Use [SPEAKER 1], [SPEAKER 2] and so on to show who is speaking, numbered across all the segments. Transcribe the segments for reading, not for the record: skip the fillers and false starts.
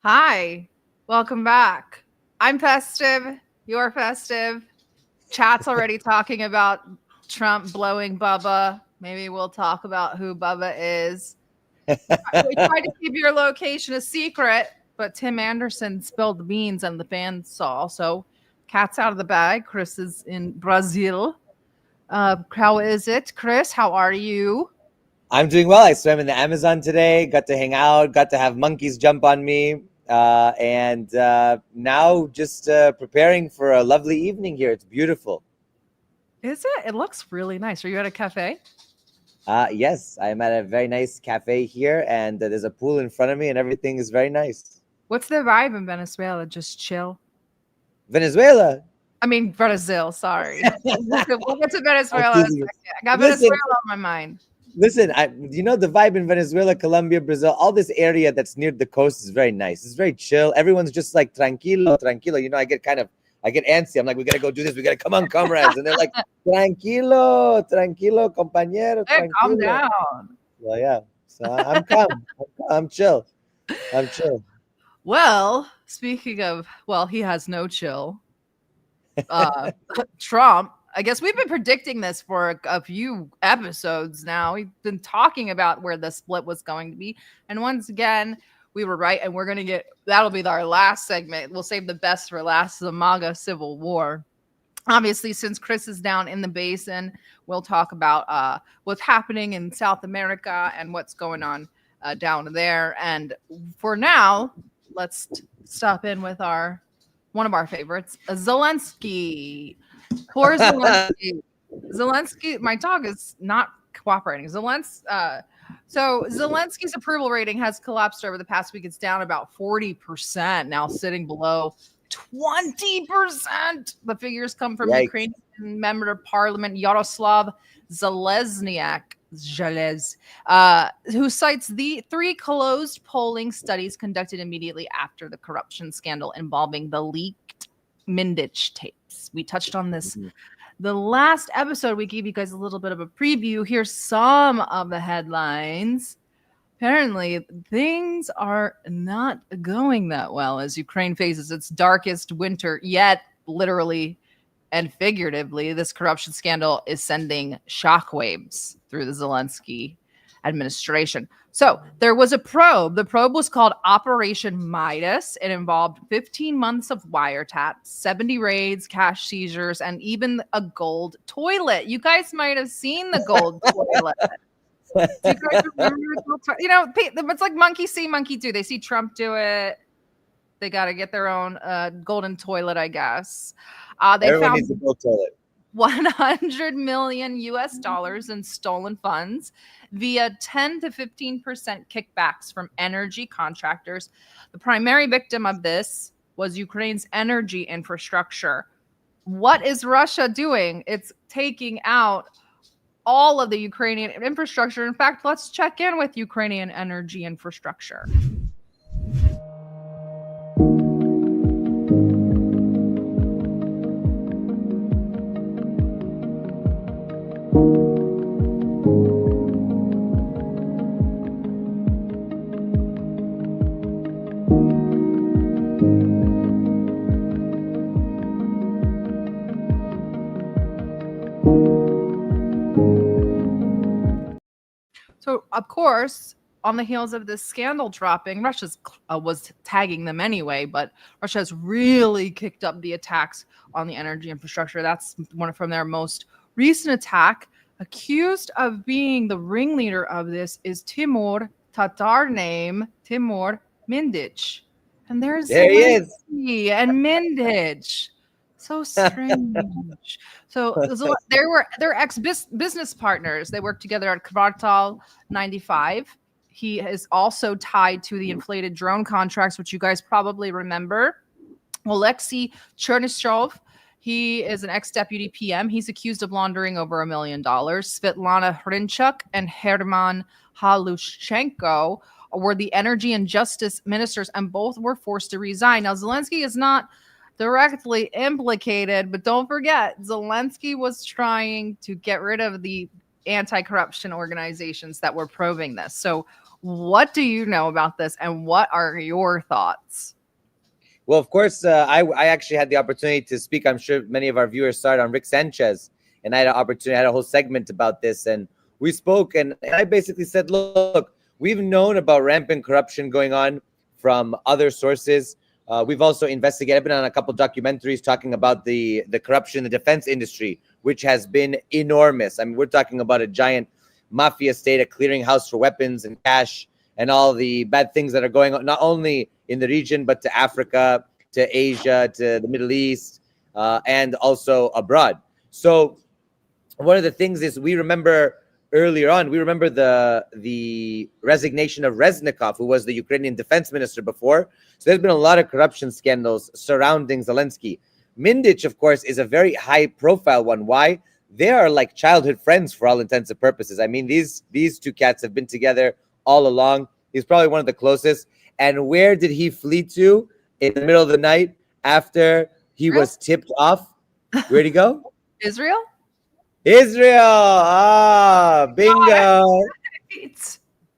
[SPEAKER 1] Hi, welcome back. I'm festive. You're festive. Chat's already talking about Trump blowing Bubba. Maybe we'll talk about who Bubba is. We tried to keep your location a secret, but Tim Anderson spilled the beans and the fans saw. So, cat's out of the bag. Chris is in Brazil. How is it, Chris? How are you?
[SPEAKER 2] I'm doing well. I swam in the Amazon today, got to hang out, got to have monkeys jump on me, and now just preparing for a lovely evening here. It's beautiful.
[SPEAKER 1] Is it? It looks really nice. Are you at a cafe?
[SPEAKER 2] Yes, I'm at a very nice cafe here, and there's a pool in front of me, and everything is very nice.
[SPEAKER 1] What's the vibe in Venezuela? Just chill.
[SPEAKER 2] Venezuela.
[SPEAKER 1] I mean, Brazil, sorry. We'll get to
[SPEAKER 2] I'm
[SPEAKER 1] Venezuela in a
[SPEAKER 2] teasing you.
[SPEAKER 1] second. I got
[SPEAKER 2] Listen,
[SPEAKER 1] Venezuela on my mind.
[SPEAKER 2] listen. The vibe in Venezuela, Colombia, Brazil, all this area that's near the coast is very nice. It's very chill. Everyone's just like tranquilo, tranquilo. I get antsy. I'm like, we gotta go do this. We gotta come on, comrades. And they're like, tranquilo, tranquilo, compañero,
[SPEAKER 1] Hey, calm
[SPEAKER 2] tranquilo.
[SPEAKER 1] down.
[SPEAKER 2] Well, yeah. So I'm calm. I'm chill. I'm chill.
[SPEAKER 1] Well, speaking of, he has no chill. Trump, I guess we've been predicting this for a few episodes now. We've been talking about where the split was going to be. And once again, we were right. And we're going to that'll be our last segment. We'll save the best for last, the MAGA Civil War. Obviously, since Chris is down in the basin, we'll talk about what's happening in South America and what's going on down there. And for now, let's stop in with one of our favorites, Zelensky. Poor Zelensky. Zelensky, my dog is not cooperating. Zelensky's approval rating has collapsed over the past week. It's down about 40%, now sitting below 20%. The figures come from Ukrainian member of parliament Yaroslav Zelensky, who cites the 3 closed polling studies conducted immediately after the corruption scandal involving the leaked Mindich tapes. We touched on this the last episode. We gave you guys a little bit of a preview. Here's some of the headlines. Apparently, things are not going that well as Ukraine faces its darkest winter yet, literally and figuratively. This corruption scandal is sending shockwaves through the Zelensky administration. So there was a probe. The probe was called Operation Midas. It involved 15 months of wiretaps, 70 raids, cash seizures, and even a gold toilet. You guys might have seen the gold toilet. Do you guys remember? It's like monkey see, monkey do. They see Trump do it. They got to get their own golden toilet, I guess.
[SPEAKER 2] Everyone needs a gold toilet.
[SPEAKER 1] $100 million in stolen funds via 10 to 15% kickbacks from energy contractors. The primary victim of this was Ukraine's energy infrastructure. What is Russia doing? It's taking out all of the Ukrainian infrastructure. In fact, let's check in with Ukrainian energy infrastructure. So, of course, on the heels of this scandal dropping, Russia was tagging them anyway, but Russia has really kicked up the attacks on the energy infrastructure. That's one from their most recent attack. Accused of being the ringleader of this is Tatar name Timur Mindich. And there
[SPEAKER 2] he is.
[SPEAKER 1] And Mindich. So strange. So they're ex-business partners. They worked together at Kvartal 95. He is also tied to the inflated drone contracts, which you guys probably remember. Oleksiy Chernyshov, he is an ex-deputy PM. He's accused of laundering over $1 million. Svetlana Hrinchuk and Herman Halushchenko were the energy and justice ministers, and both were forced to resign. Now, Zelensky is not directly implicated, but don't forget, Zelensky was trying to get rid of the anti-corruption organizations that were probing this. So What do you know about this, and what are your thoughts?
[SPEAKER 2] Well, of course, I actually had the opportunity to speak. I'm sure many of our viewers saw it on Rick Sanchez, and I had an opportunity. I had a whole segment about this, and we spoke, and I basically said, look, we've known about rampant corruption going on from other sources. We've also investigated. I've been on a couple documentaries talking about the corruption in the defense industry, which has been enormous. I mean, we're talking about a giant mafia state, a clearinghouse for weapons and cash, and all the bad things that are going on, not only in the region, but to Africa, to Asia, to the Middle East, and also abroad. So one of the things is we remember earlier on, we remember the resignation of Reznikov, who was the Ukrainian defense minister before. So there's been a lot of corruption scandals surrounding Zelensky. Mindich, of course, is a very high profile one. Why? They are like childhood friends for all intents and purposes. I mean, these two cats have been together all along. He's probably one of the closest. And where did he flee to in the middle of the night after he was tipped off? Where'd he go?
[SPEAKER 1] Israel?
[SPEAKER 2] Israel. Ah, bingo.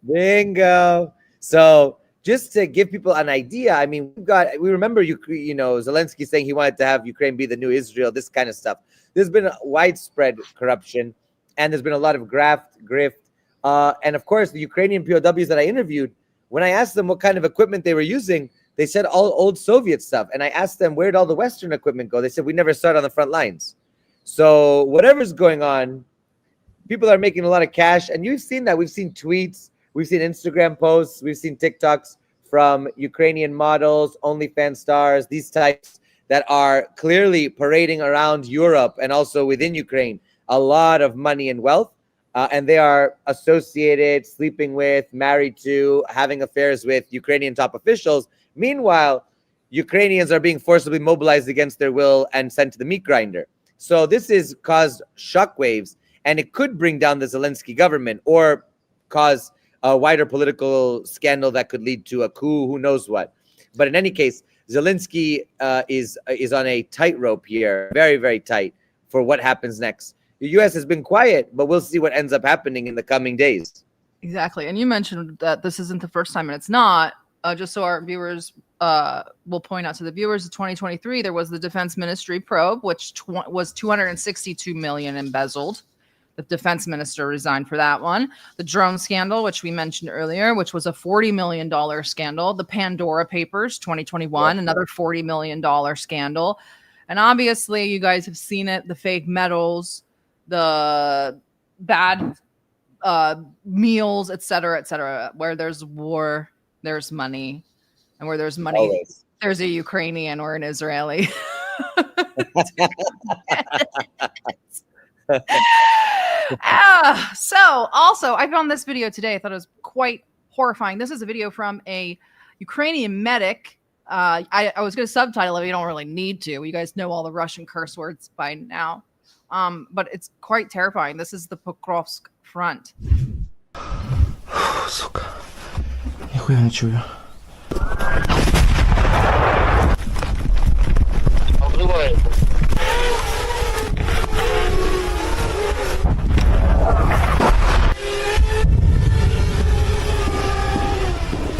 [SPEAKER 2] Bingo. So just to give people an idea, I mean, we remember, Zelensky saying he wanted to have Ukraine be the new Israel, this kind of stuff. There's been a widespread corruption, and there's been a lot of grift. And of course, the Ukrainian POWs that I interviewed, when I asked them what kind of equipment they were using, they said all old Soviet stuff. And I asked them, where'd all the Western equipment go? They said, we never saw it on the front lines. So whatever's going on, people are making a lot of cash. And you've seen that. We've seen tweets. We've seen Instagram posts. We've seen TikToks from Ukrainian models, OnlyFans stars, these types that are clearly parading around Europe and also within Ukraine a lot of money and wealth. And they are associated, sleeping with, married to, having affairs with Ukrainian top officials. Meanwhile, Ukrainians are being forcibly mobilized against their will and sent to the meat grinder. So this has caused shockwaves, and it could bring down the Zelensky government or cause a wider political scandal that could lead to a coup, who knows what. But in any case, Zelensky is on a tightrope here, very, very tight, for what happens next. The U.S. has been quiet, but we'll see what ends up happening in the coming days.
[SPEAKER 1] Exactly. And you mentioned that this isn't the first time, and it's not. Just so our viewers will point out to the viewers, in 2023, there was the Defense Ministry probe, which was $262 million embezzled. The defense minister resigned for that one. The drone scandal, which we mentioned earlier, which was a $40 million scandal. The Pandora Papers, 2021, another $40 million scandal. And obviously, you guys have seen it, the fake medals, the bad meals, et cetera, where there's war, there's money. And where there's money, always. There's a Ukrainian or an Israeli. So also, I found this video today. I thought it was quite horrifying. This is a video from a Ukrainian medic. I was going to subtitle it. You don't really need to. You guys know all the Russian curse words by now. But it's quite terrifying. This is the Pokrovsk front.
[SPEAKER 3] Сука. Нихуя не чую.
[SPEAKER 4] Обзывает.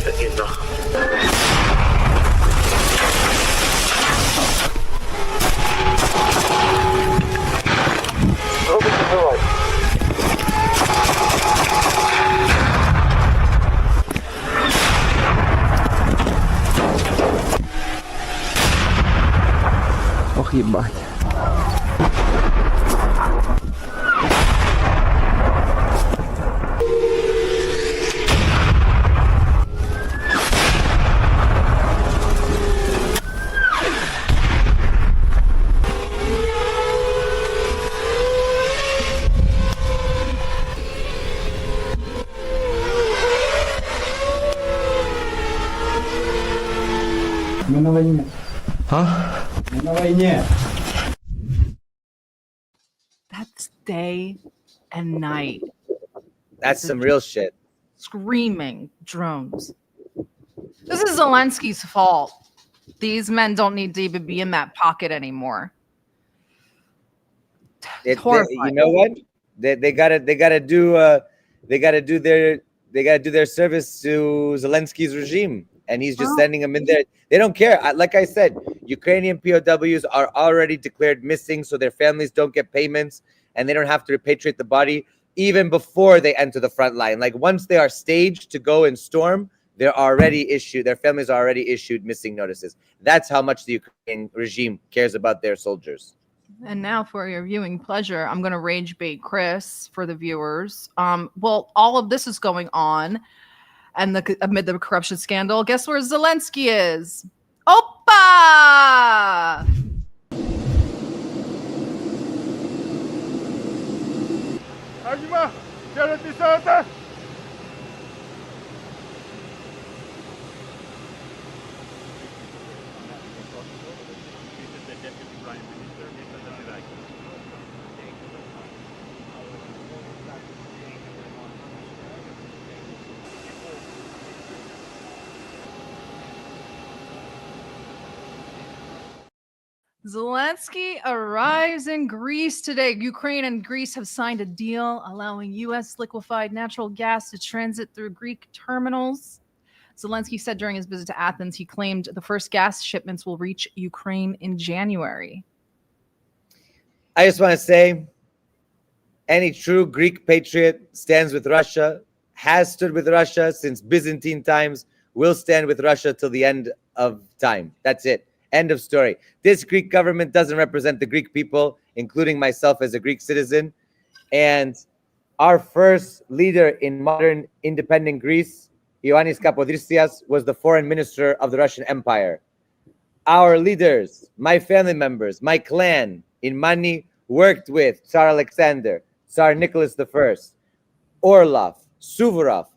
[SPEAKER 4] Иди нахуй. Пробуй забывать.
[SPEAKER 3] Ох, ебать.
[SPEAKER 5] Мы на войне.
[SPEAKER 3] А?
[SPEAKER 5] Мы на войне.
[SPEAKER 1] That's day and night.
[SPEAKER 2] That's some real shit.
[SPEAKER 1] Screaming drones. This is Zelensky's fault. These men don't need to even be in that pocket anymore.
[SPEAKER 2] You know what? They gotta do their they got to do their service to Zelensky's regime, and he's just sending them in there. They don't care. Like I said, Ukrainian POWs are already declared missing, so their families don't get payments, and they don't have to repatriate the body even before they enter the front line. Like once they are staged to go and storm, their families are already issued missing notices. That's how much the Ukrainian regime cares about their soldiers.
[SPEAKER 1] And now for your viewing pleasure, I'm going to rage bait Chris for the viewers. Well, all of this is going on, and amid the corruption scandal, guess where Zelensky is? Opa! Zelensky arrives in Greece today. Ukraine and Greece have signed a deal allowing U.S. liquefied natural gas to transit through Greek terminals. Zelensky said during his visit to Athens, he claimed the first gas shipments will reach Ukraine in January.
[SPEAKER 2] I just want to say, any true Greek patriot stands with Russia, has stood with Russia since Byzantine times, will stand with Russia till the end of time. That's it. End of story. This Greek government doesn't represent the Greek people, including myself as a Greek citizen. And our first leader in modern independent Greece, Ioannis Kapodristias, was the foreign minister of the Russian Empire. Our leaders, my family members, my clan in Mani worked with Tsar Alexander, Tsar Nicholas I, Orlov, Suvorov.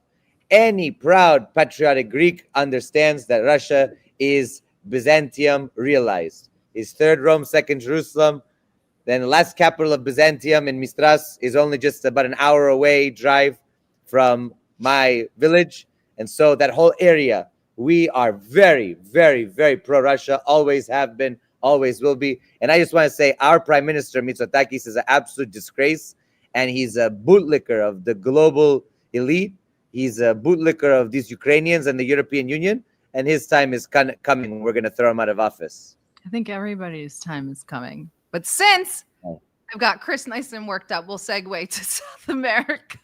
[SPEAKER 2] Any proud patriotic Greek understands that Russia is Byzantium realized. Is third Rome, second Jerusalem. Then the last capital of Byzantium in Mistras is only just about an hour away drive from my village. And so that whole area, we are very, very, very pro-Russia, always have been, always will be. And I just want to say our Prime Minister, Mitsotakis, is an absolute disgrace. And he's a bootlicker of the global elite. He's a bootlicker of these Ukrainians and the European Union. And his time is coming. We're going to throw him out of office.
[SPEAKER 1] I think everybody's time is coming. But since I've got Chris nice and worked up, we'll segue to South America.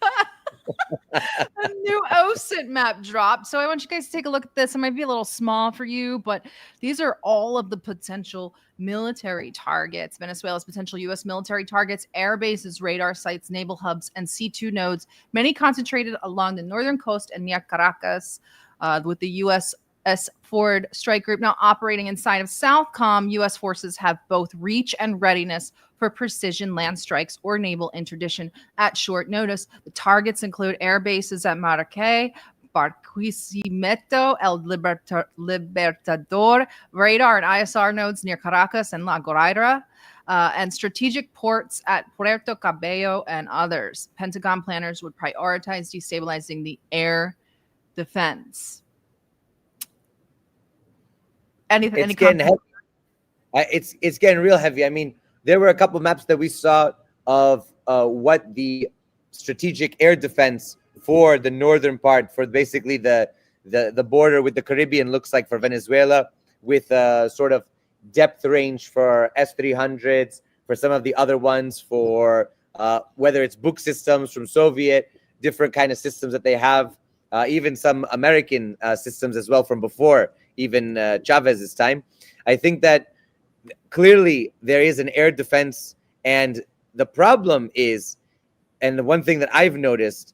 [SPEAKER 1] A new OSINT map dropped. So I want you guys to take a look at this. It might be a little small for you, but these are all of the potential military targets. Venezuela's potential U.S. military targets, air bases, radar sites, naval hubs, and C2 nodes, many concentrated along the northern coast and near Caracas, with the U.S. Forward Strike Group now operating inside of Southcom. U.S. forces have both reach and readiness for precision land strikes or naval interdiction at short notice. The targets include air bases at Maracay, Barquisimeto, El Libertador, radar and ISR nodes near Caracas and La Guaira, and strategic ports at Puerto Cabello and others. Pentagon planners would prioritize destabilizing the air defense. It's
[SPEAKER 2] getting heavy. It's getting real heavy. I mean, there were a couple maps that we saw of what the strategic air defense for the northern part, for basically the border with the Caribbean, looks like for Venezuela, with a sort of depth range for S-300s, for some of the other ones, for whether it's book systems from Soviet, different kind of systems that they have, even some American systems as well from before, even Chavez's time. I think that clearly there is an air defense, and the problem is, and the one thing that I've noticed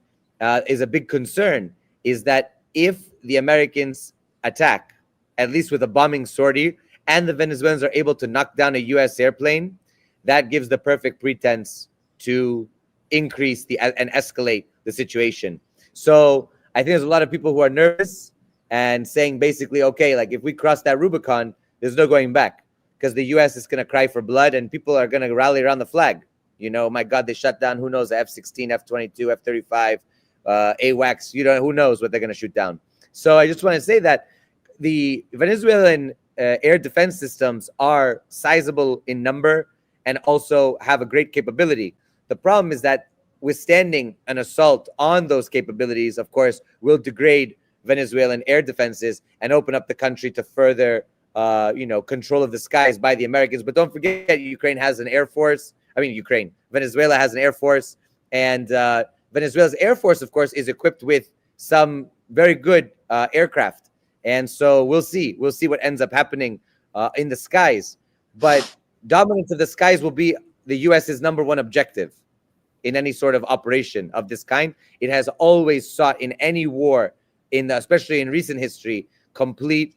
[SPEAKER 2] is a big concern, is that if the Americans attack, at least with a bombing sortie, and the Venezuelans are able to knock down a U.S. airplane, that gives the perfect pretense to increase and escalate the situation. So I think there's a lot of people who are nervous and saying basically, okay, like if we cross that Rubicon, there's no going back, because the U.S. is going to cry for blood and people are going to rally around the flag. You know, my God, they shut down, who knows, the F-16, F-22, F-35, AWACS, you know, who knows what they're going to shoot down. So I just want to say that the Venezuelan air defense systems are sizable in number and also have a great capability. The problem is that withstanding an assault on those capabilities, of course, will degrade Venezuelan air defenses and open up the country to further, control of the skies by the Americans. But don't forget, Ukraine has an air force. Venezuela has an air force, and Venezuela's air force, of course, is equipped with some very good aircraft. And so we'll see what ends up happening in the skies. But dominance of the skies will be the U.S.'s number one objective in any sort of operation of this kind. It has always sought in any war, especially in recent history, complete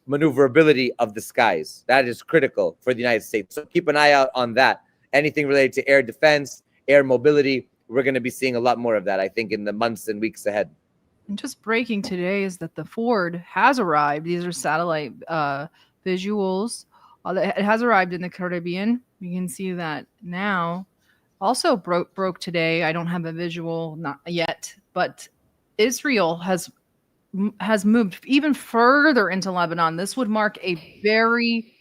[SPEAKER 2] maneuverability of the skies. That is critical for the United States. So keep an eye out on that. Anything related to air defense, air mobility, we're going to be seeing a lot more of that, I think, in the months and weeks ahead.
[SPEAKER 1] And just breaking today is that the Ford has arrived. These are satellite visuals. It has arrived in the Caribbean. You can see that now. Also broke today. I don't have a visual, not yet, but Israel has moved even further into Lebanon. This would mark a very,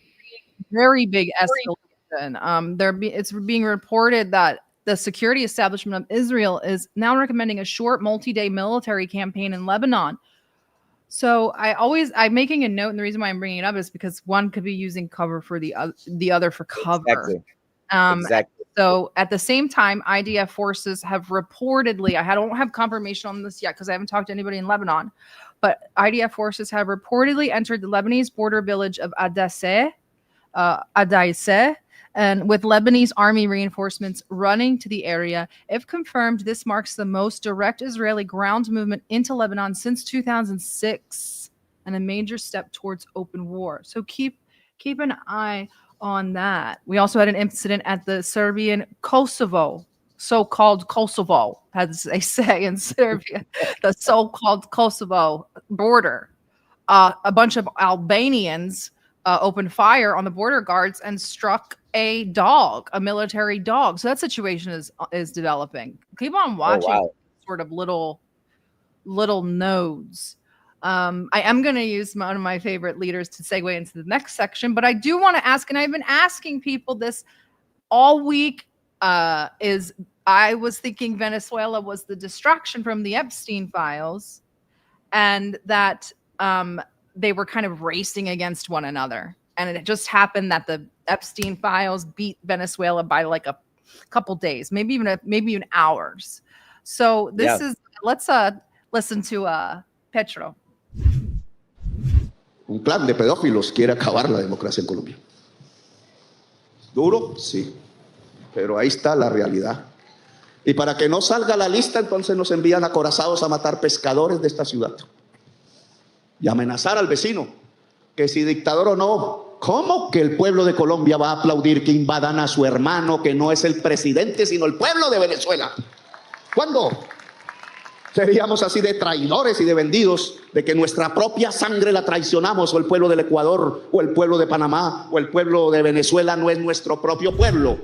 [SPEAKER 1] very big escalation. It's being reported that the security establishment of Israel is now recommending a short multi-day military campaign in Lebanon. So I'm making a note, and the reason why I'm bringing it up is because one could be using cover for the other for cover.
[SPEAKER 2] Exactly.
[SPEAKER 1] Exactly. So at the same time, IDF forces have reportedly, I don't have confirmation on this yet because I haven't talked to anybody in Lebanon, but IDF forces have reportedly entered the Lebanese border village of Adaisseh, and with Lebanese army reinforcements running to the area. If confirmed, this marks the most direct Israeli ground movement into Lebanon since 2006 and a major step towards open war. So keep an eye on that. We also had an incident at the Serbian Kosovo, so-called Kosovo, as they say in Serbia, the so-called Kosovo border. A bunch of Albanians opened fire on the border guards and struck a military dog. So that situation is developing. Keep on watching sort of little nodes. I am going to use one of my favorite leaders to segue into the next section, but I do want to ask, and I've been asking people this all week, I was thinking Venezuela was the distraction from the Epstein files, and that they were kind of racing against one another. And it just happened that the Epstein files beat Venezuela by like a couple days, maybe even hours. So let's listen to Petro.
[SPEAKER 6] Un clan de pedófilos quiere acabar la democracia en Colombia. Duro, sí, pero ahí está la realidad. Y para que no salga la lista, entonces nos envían acorazados a matar pescadores de esta ciudad y amenazar al vecino, que si dictador o no. ¿Cómo que el pueblo de Colombia va a aplaudir que invadan a su hermano, que no es el presidente, sino el pueblo de Venezuela? ¿Cuándo? Seríamos así de traidores y de vendidos, de que nuestra propia sangre la traicionamos, o el pueblo del Ecuador, o el pueblo de Panamá, o el pueblo de Venezuela no es nuestro propio pueblo.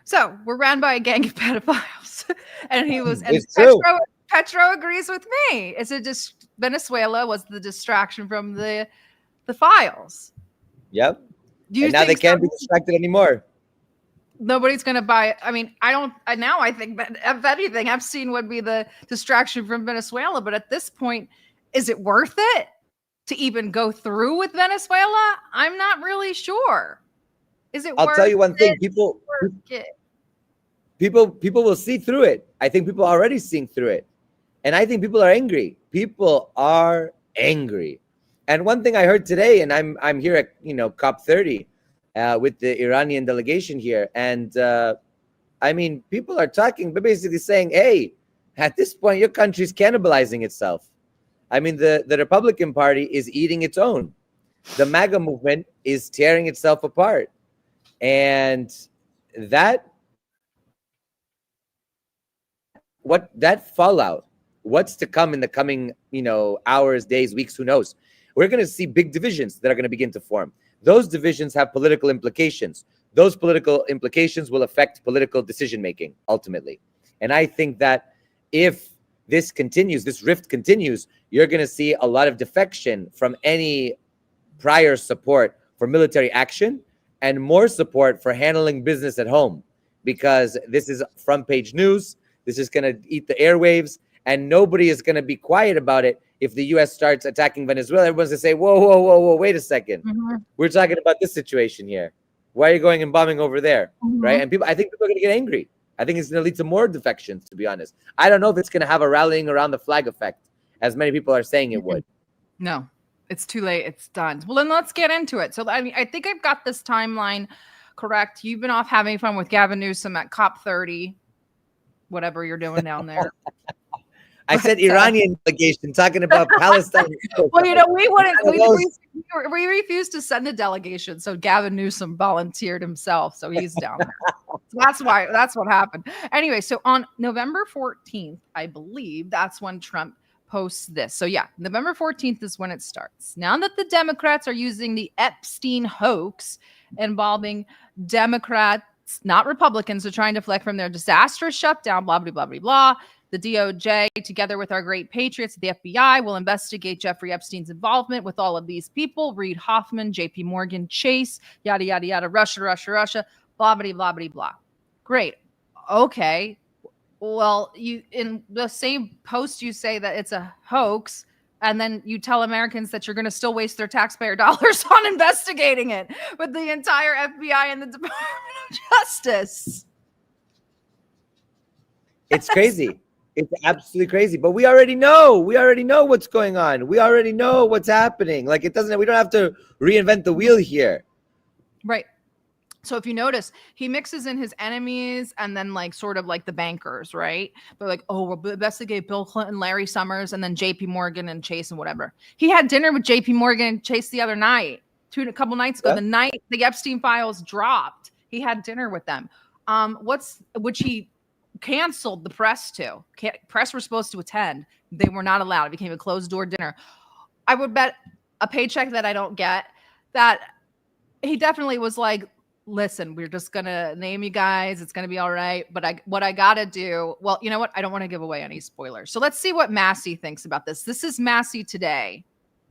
[SPEAKER 1] So we're ran by a gang of pedophiles, and Petro agrees with me. Venezuela was the distraction from the files.
[SPEAKER 2] Yep. And now they can't be distracted anymore.
[SPEAKER 1] Nobody's going to buy it. I mean, I think that if anything, Epstein would be the distraction from Venezuela. But at this point, is it worth it to even go through with Venezuela? I'm not really sure. Is it?
[SPEAKER 2] I'll tell you one thing. People will see through it. I think people are already seeing through it. And I think people are angry. People are angry. And one thing I heard today, and I'm here at COP30 with the Iranian delegation here, and I mean, people are talking, but basically saying, hey, at this point, your country's cannibalizing itself. I mean, the Republican Party is eating its own. The MAGA movement is tearing itself apart. And that fallout, what's to come in the coming, hours, days, weeks, who knows? We're going to see big divisions that are going to begin to form. Those divisions have political implications. Those political implications will affect political decision-making, ultimately. And I think that if this continues, this rift continues, you're going to see a lot of defection from any prior support for military action and more support for handling business at home. because this is front page news. This is going to eat the airwaves, and nobody is going to be quiet about it. If the U.S. starts attacking Venezuela, everyone's going to say, whoa, whoa, whoa, whoa, wait a second. We're talking about this situation here. Why are you going and bombing over there? Right? And I think people are going to get angry. I think it's going to lead to more defections, to be honest. I don't know if it's going to have a rallying around the flag effect, as many people are saying it would.
[SPEAKER 1] No, it's too late. It's done. Well, then let's get into it. So, I mean, I think I've got this timeline correct. You've been off having fun with Gavin Newsom at COP30, whatever you're doing down there.
[SPEAKER 2] I said Iranian delegation talking about Palestine.
[SPEAKER 1] Well, you know, we refused to send a delegation, so Gavin Newsom volunteered himself, so he's down there. So that's what happened. Anyway, so on November 14th, I believe that's when Trump posts this. So yeah, November 14th is when it starts. Now that the Democrats are using the Epstein hoax involving Democrats, not Republicans, to try and deflect from their disastrous shutdown, blah, blah, blah, blah, blah. The DOJ, together with our great patriots, the FBI, will investigate Jeffrey Epstein's involvement with all of these people: Reid Hoffman, JP Morgan, Chase, yada, yada, yada, Russia, blah, blah, blah, blah, blah. Great. Okay. Well, you in the same post, you say that it's a hoax, and then you tell Americans that you're going to still waste their taxpayer dollars on investigating it with the entire FBI and the Department of Justice.
[SPEAKER 2] It's crazy. It's absolutely crazy. But we already know. We already know what's going on. We already know what's happening. Like, we don't have to reinvent the wheel here.
[SPEAKER 1] Right. So if you notice, he mixes in his enemies and then like sort of like the bankers, right? They're like, oh, we'll investigate Bill Clinton, Larry Summers, and then JP Morgan and Chase and whatever. He had dinner with JP Morgan and Chase the other night, a couple nights ago, the night the Epstein files dropped. He had dinner with them. Which he canceled the press to. Press were supposed to attend. They were not allowed. It became a closed door dinner. I would bet a paycheck that I don't get that he definitely was like, listen, we're just going to name you guys. It's going to be all right. But what I got to do, well, you know what? I don't want to give away any spoilers. So let's see what Massey thinks about this. This is Massey today.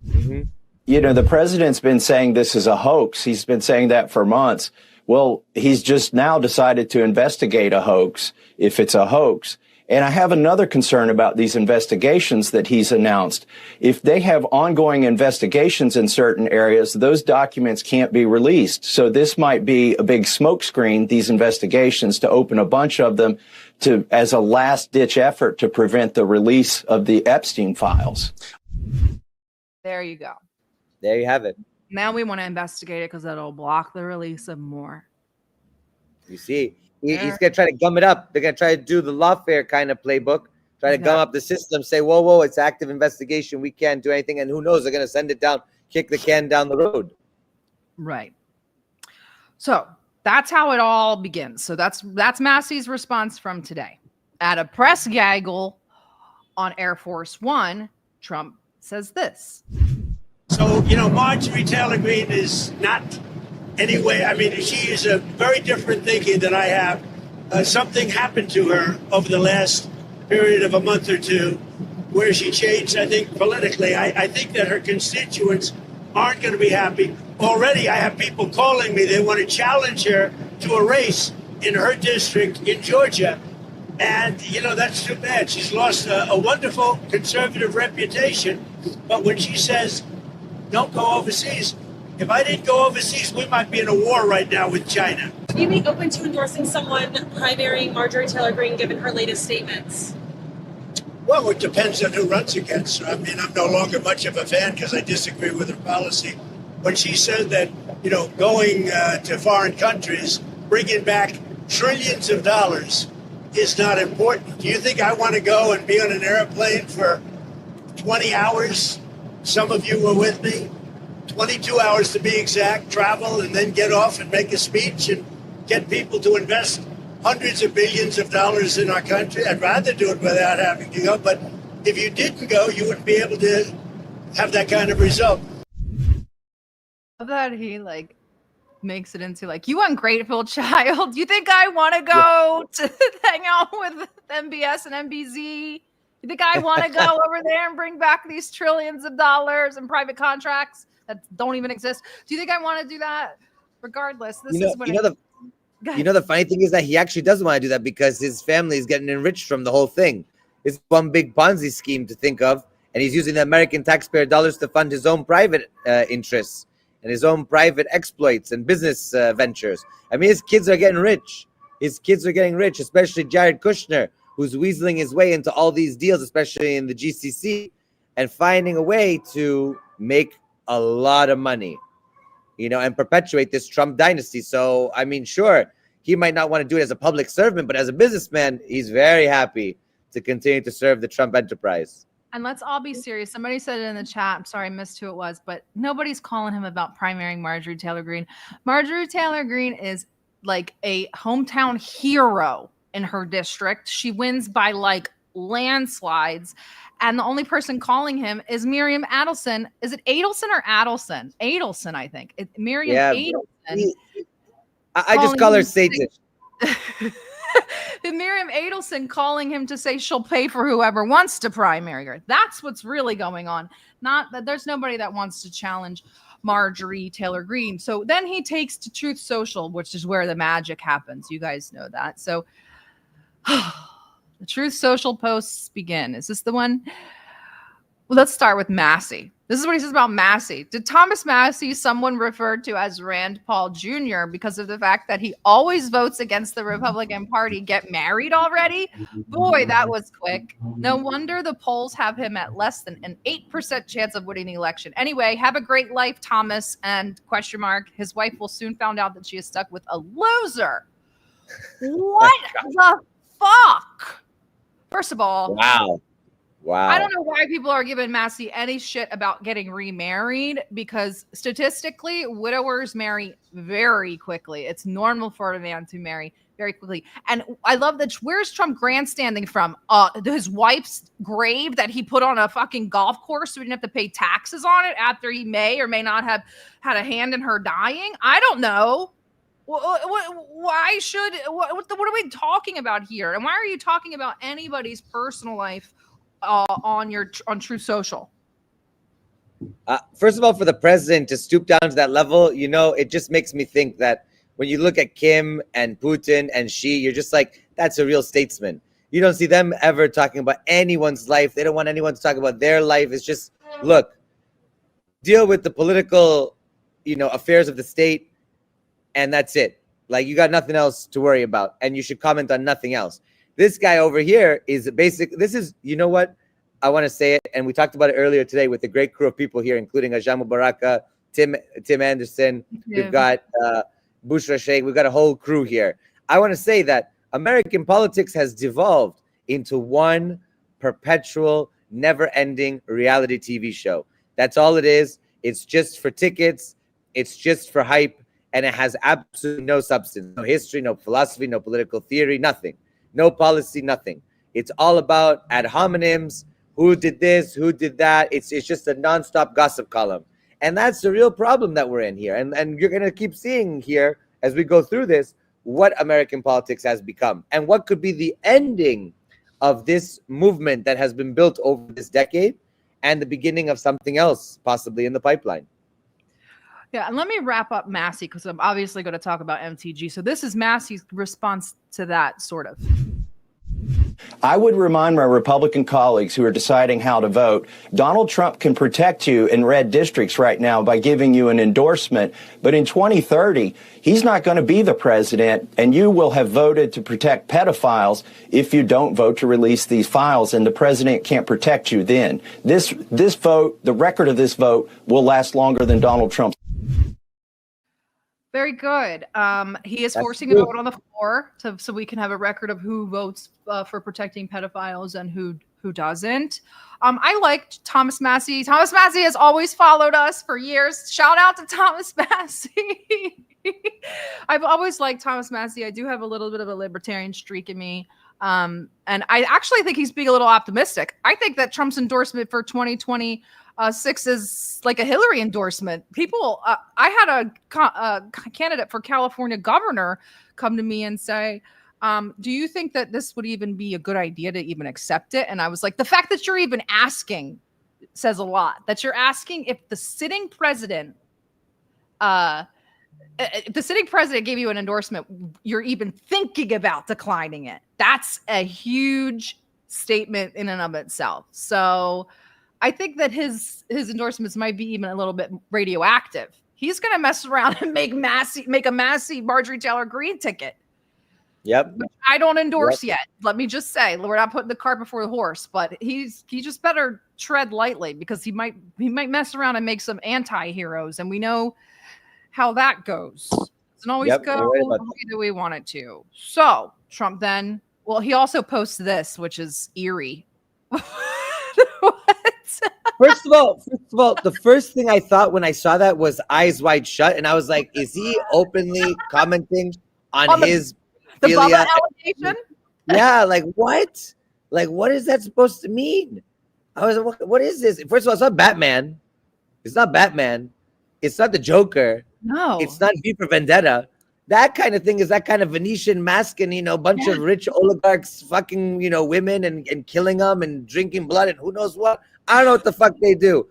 [SPEAKER 2] Mm-hmm.
[SPEAKER 7] You know, the president's been saying this is a hoax. He's been saying that for months. Well, he's just now decided to investigate a hoax if it's a hoax. And I have another concern about these investigations that he's announced. If they have ongoing investigations in certain areas, those documents can't be released. So this might be a big smokescreen, these investigations, to open a bunch of them as a last-ditch effort to prevent the release of the Epstein files.
[SPEAKER 1] There you go.
[SPEAKER 2] There you have it.
[SPEAKER 1] Now we want to investigate it because that'll block the release of more.
[SPEAKER 2] You see, he's going to try to gum it up. They're going to try to do the lawfare kind of playbook, try to gum up the system, say, whoa, it's active investigation. We can't do anything. And who knows, they're going to send it down, kick the can down the road.
[SPEAKER 1] Right. So that's how it all begins. So that's Massey's response from today. At a press gaggle on Air Force One, Trump says this.
[SPEAKER 8] So, you know, Marjorie Taylor Greene is not anyway. I mean, she is a very different thinking than I have. Something happened to her over the last period of a month or two where she changed, I think, politically. I think that her constituents aren't going to be happy. Already, I have people calling me. They want to challenge her to a race in her district in Georgia. And, you know, that's too bad. She's lost a wonderful conservative reputation. But when she says, don't go overseas. If I didn't go overseas, we might be in a war right now with China.
[SPEAKER 9] Would you be open to endorsing someone primarying Marjorie Taylor Greene given her latest statements?
[SPEAKER 8] Well, it depends on who runs against her. I mean, I'm no longer much of a fan because I disagree with her policy. When she said that, you know, going to foreign countries, bringing back trillions of dollars is not important. Do you think I want to go and be on an airplane for 20 hours? Some of you were with me, 22 hours to be exact, travel and then get off and make a speech and get people to invest hundreds of billions of dollars in our country. I'd rather do it without having to go. But if you didn't go, you wouldn't be able to have that kind of result.
[SPEAKER 1] That he like makes it into like, you ungrateful child. You think I want to go to hang out with MBS and MBZ? You think I want to go over there and bring back these trillions of dollars in private contracts that don't even exist? Do you think I want to do that? Regardless, this is when
[SPEAKER 2] You know, the funny thing is that he actually doesn't want to do that because his family is getting enriched from the whole thing. It's one big Ponzi scheme to think of, and he's using the American taxpayer dollars to fund his own private interests and his own private exploits and business ventures. I mean, his kids are getting rich. His kids are getting rich, especially Jared Kushner, who's weaseling his way into all these deals, especially in the GCC, and finding a way to make a lot of money, you know, and perpetuate this Trump dynasty. So, I mean, sure, he might not want to do it as a public servant, but as a businessman, he's very happy to continue to serve the Trump enterprise.
[SPEAKER 1] And let's all be serious. Somebody said it in the chat. I'm sorry, I missed who it was, but nobody's calling him about primarying Marjorie Taylor Greene. Marjorie Taylor Greene is like a hometown hero in her district. She wins by like landslides. And the only person calling him is Miriam Adelson. Is it Adelson or Adelson? Adelson, I think. Miriam Adelson.
[SPEAKER 2] I just call her Satan.
[SPEAKER 1] Miriam Adelson calling him to say she'll pay for whoever wants to primary her. That's what's really going on. Not that there's nobody that wants to challenge Marjorie Taylor Greene. So then he takes to Truth Social, which is where the magic happens. You guys know that. So the Truth Social posts begin. Is this the one? Well, let's start with Massey. This is what he says about Massey. Did Thomas Massey, someone referred to as Rand Paul Jr., because of the fact that he always votes against the Republican Party, get married already? Boy, that was quick. No wonder the polls have him at less than an 8% chance of winning the election. Anyway, have a great life, Thomas, and question mark. His wife will soon find out that she is stuck with a loser. What the fuck? First of all,
[SPEAKER 2] wow.
[SPEAKER 1] I don't know why people are giving Massey any shit about getting remarried, because statistically, widowers marry very quickly. It's normal for a man to marry very quickly. And I love that. Where's Trump grandstanding from? His wife's grave that he put on a fucking golf course so he didn't have to pay taxes on it after he may or may not have had a hand in her dying? I don't know. Why should what are we talking about here? And why are you talking about anybody's personal life on Truth Social?
[SPEAKER 2] First of all, for the president to stoop down to that level, you know, it just makes me think that when you look at Kim and Putin and Xi, you're just like, that's a real statesman. You don't see them ever talking about anyone's life. They don't want anyone to talk about their life. It's just, look, deal with the political, you know, affairs of the state, and that's it. Like, you got nothing else to worry about, and you should comment on nothing else. This guy over here is this is, you know what? I want to say it, and we talked about it earlier today with the great crew of people here, including Ajam Mubaraka, Tim Anderson. We've got Bushra Sheikh. We've got a whole crew here. I want to say that American politics has devolved into one perpetual, never-ending reality TV show. That's all it is. It's just for tickets. It's just for hype, and it has absolutely no substance, no history, no philosophy, no political theory, nothing. No policy, nothing. It's all about ad hominems. Who did this? Who did that? It's just a nonstop gossip column. And that's the real problem that we're in here. And you're going to keep seeing here as we go through this what American politics has become and what could be the ending of this movement that has been built over this decade and the beginning of something else possibly in the pipeline.
[SPEAKER 1] Yeah, and let me wrap up Massey, because I'm obviously going to talk about MTG. So this is Massey's response to that, sort of.
[SPEAKER 7] I would remind my Republican colleagues who are deciding how to vote, Donald Trump can protect you in red districts right now by giving you an endorsement. But in 2030, he's not going to be the president, and you will have voted to protect pedophiles if you don't vote to release these files, and the president can't protect you then. This vote, the record of this vote, will last longer than Donald Trump's.
[SPEAKER 1] Very good. He is forcing a vote on the floor so we can have a record of who votes for protecting pedophiles and who doesn't. I liked Thomas Massey. Thomas Massey has always followed us for years. Shout out to Thomas Massey. I've always liked Thomas Massey. I do have a little bit of a libertarian streak in me. And I actually think he's being a little optimistic. I think that Trump's endorsement for 2026 is like a Hillary endorsement. People, I had a candidate for California governor come to me and say, do you think that this would even be a good idea to even accept it? And I was like, the fact that you're even asking says a lot. That you're asking if the sitting president if the sitting president gave you an endorsement, you're even thinking about declining it. That's a huge statement in and of itself. So I think that his endorsements might be even a little bit radioactive. He's going to mess around and make a massy Marjorie Taylor Greene ticket.
[SPEAKER 2] Yep.
[SPEAKER 1] Which I don't endorse yet. Let me just say, we're not putting the cart before the horse, but he just better tread lightly, because he might mess around and make some anti-heroes, and we know how that goes. It doesn't always go the way that we want it to. So Trump then, well, he also posts this, which is eerie.
[SPEAKER 2] First of all, the first thing I thought when I saw that was eyes wide shut, and I was like, is he openly commenting on his
[SPEAKER 1] the Bubba allegation?
[SPEAKER 2] Yeah, like what? Like, what is that supposed to mean? I was like, what is this? First of all, it's not Batman. It's not Batman. It's not the Joker.
[SPEAKER 1] No.
[SPEAKER 2] It's not V for Vendetta. That kind of thing is that kind of Venetian masking, bunch of rich oligarchs fucking, women and killing them and drinking blood and who knows what. I don't know what the fuck they do.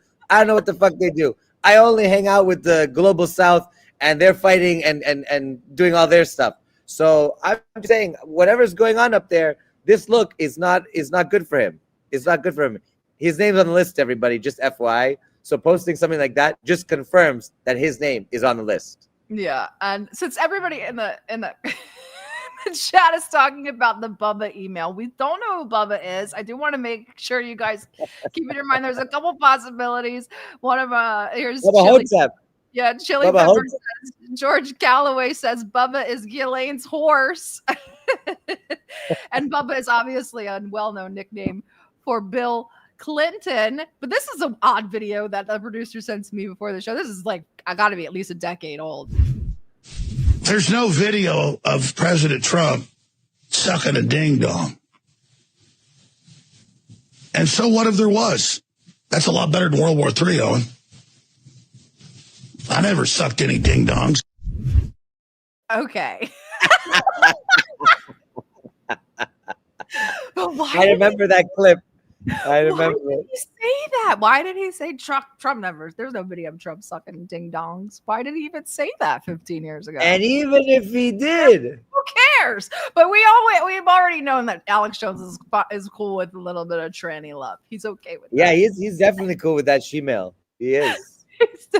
[SPEAKER 2] I only hang out with the global South, and they're fighting and doing all their stuff. So I'm saying whatever's going on up there, this look is not good for him. It's not good for him. His name's on the list, everybody, just FYI. So posting something like that just confirms that his name is on the list.
[SPEAKER 1] Yeah, and since everybody in the the chat is talking about the Bubba email, we don't know who Bubba is. I do want to make sure you guys keep in your mind. There's a couple possibilities. One of here's
[SPEAKER 2] Bubba Hotep.
[SPEAKER 1] Yeah, Chili
[SPEAKER 2] Bubba
[SPEAKER 1] Pepper says, George Calloway says Bubba is Ghislaine's horse. And Bubba is obviously a well-known nickname for Bill Clinton. But this is an odd video that the producer sent to me before the show. This is like, I got to be at least a decade old.
[SPEAKER 8] There's no video of President Trump sucking a ding-dong. And so what if there was? That's a lot better than World War III, Owen. I never sucked any ding-dongs.
[SPEAKER 1] Okay. But why
[SPEAKER 2] I remember that clip. I remember
[SPEAKER 1] Why did he say that? Why did he say Trump never? There's no video of Trump sucking ding dongs. Why did he even say that 15 years ago?
[SPEAKER 2] And even if he did,
[SPEAKER 1] who cares? But we've already known that Alex Jones is cool with a little bit of tranny love. He's okay with that.
[SPEAKER 2] Yeah, he's definitely cool with that shemale. He is.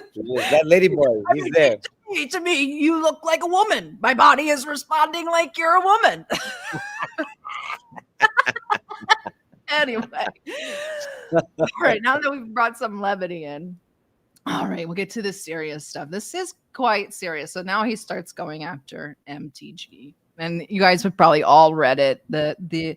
[SPEAKER 2] That lady boy, he's there.
[SPEAKER 1] To me, you look like a woman. My body is responding like you're a woman. Anyway, all right, now that we've brought some levity in, all right, we'll get to the serious stuff. This is quite serious. So now he starts going after MTG, and you guys have probably all read it. The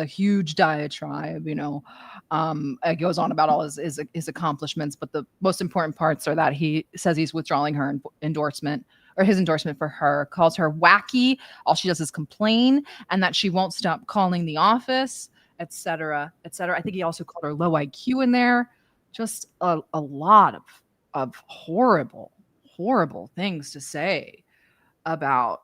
[SPEAKER 1] huge diatribe, it goes on about all his accomplishments, but the most important parts are that he says he's withdrawing her endorsement. Or his endorsement for her, calls her wacky. All she does is complain, and that she won't stop calling the office, etc., etc. I think he also called her low IQ in there. Just a lot of horrible things to say about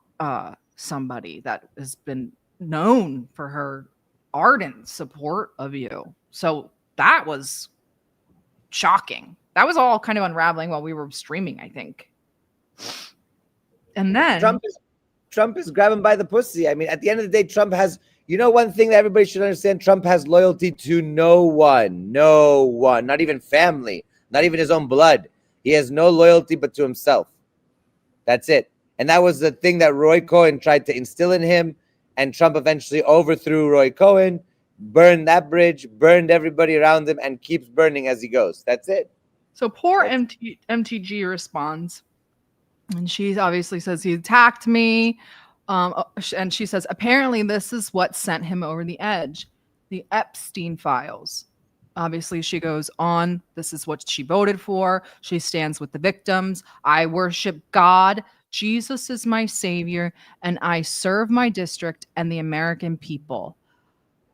[SPEAKER 1] somebody that has been known for her ardent support of you. So that was shocking. That was all kind of unraveling while we were streaming, I think. And then
[SPEAKER 2] Trump is grabbing by the pussy. I mean, at the end of the day, Trump has, one thing that everybody should understand, Trump has loyalty to no one, not even family, not even his own blood. He has no loyalty but to himself. That's it. And that was the thing that Roy Cohn tried to instill in him. And Trump eventually overthrew Roy Cohn, burned that bridge, burned everybody around him, and keeps burning as he goes. That's it.
[SPEAKER 1] So poor MTG responds. And she obviously says he attacked me. And she says, apparently this is what sent him over the edge. The Epstein files. Obviously, she goes on. This is what she voted for. She stands with the victims. I worship God. Jesus is my savior. And I serve my district and the American people.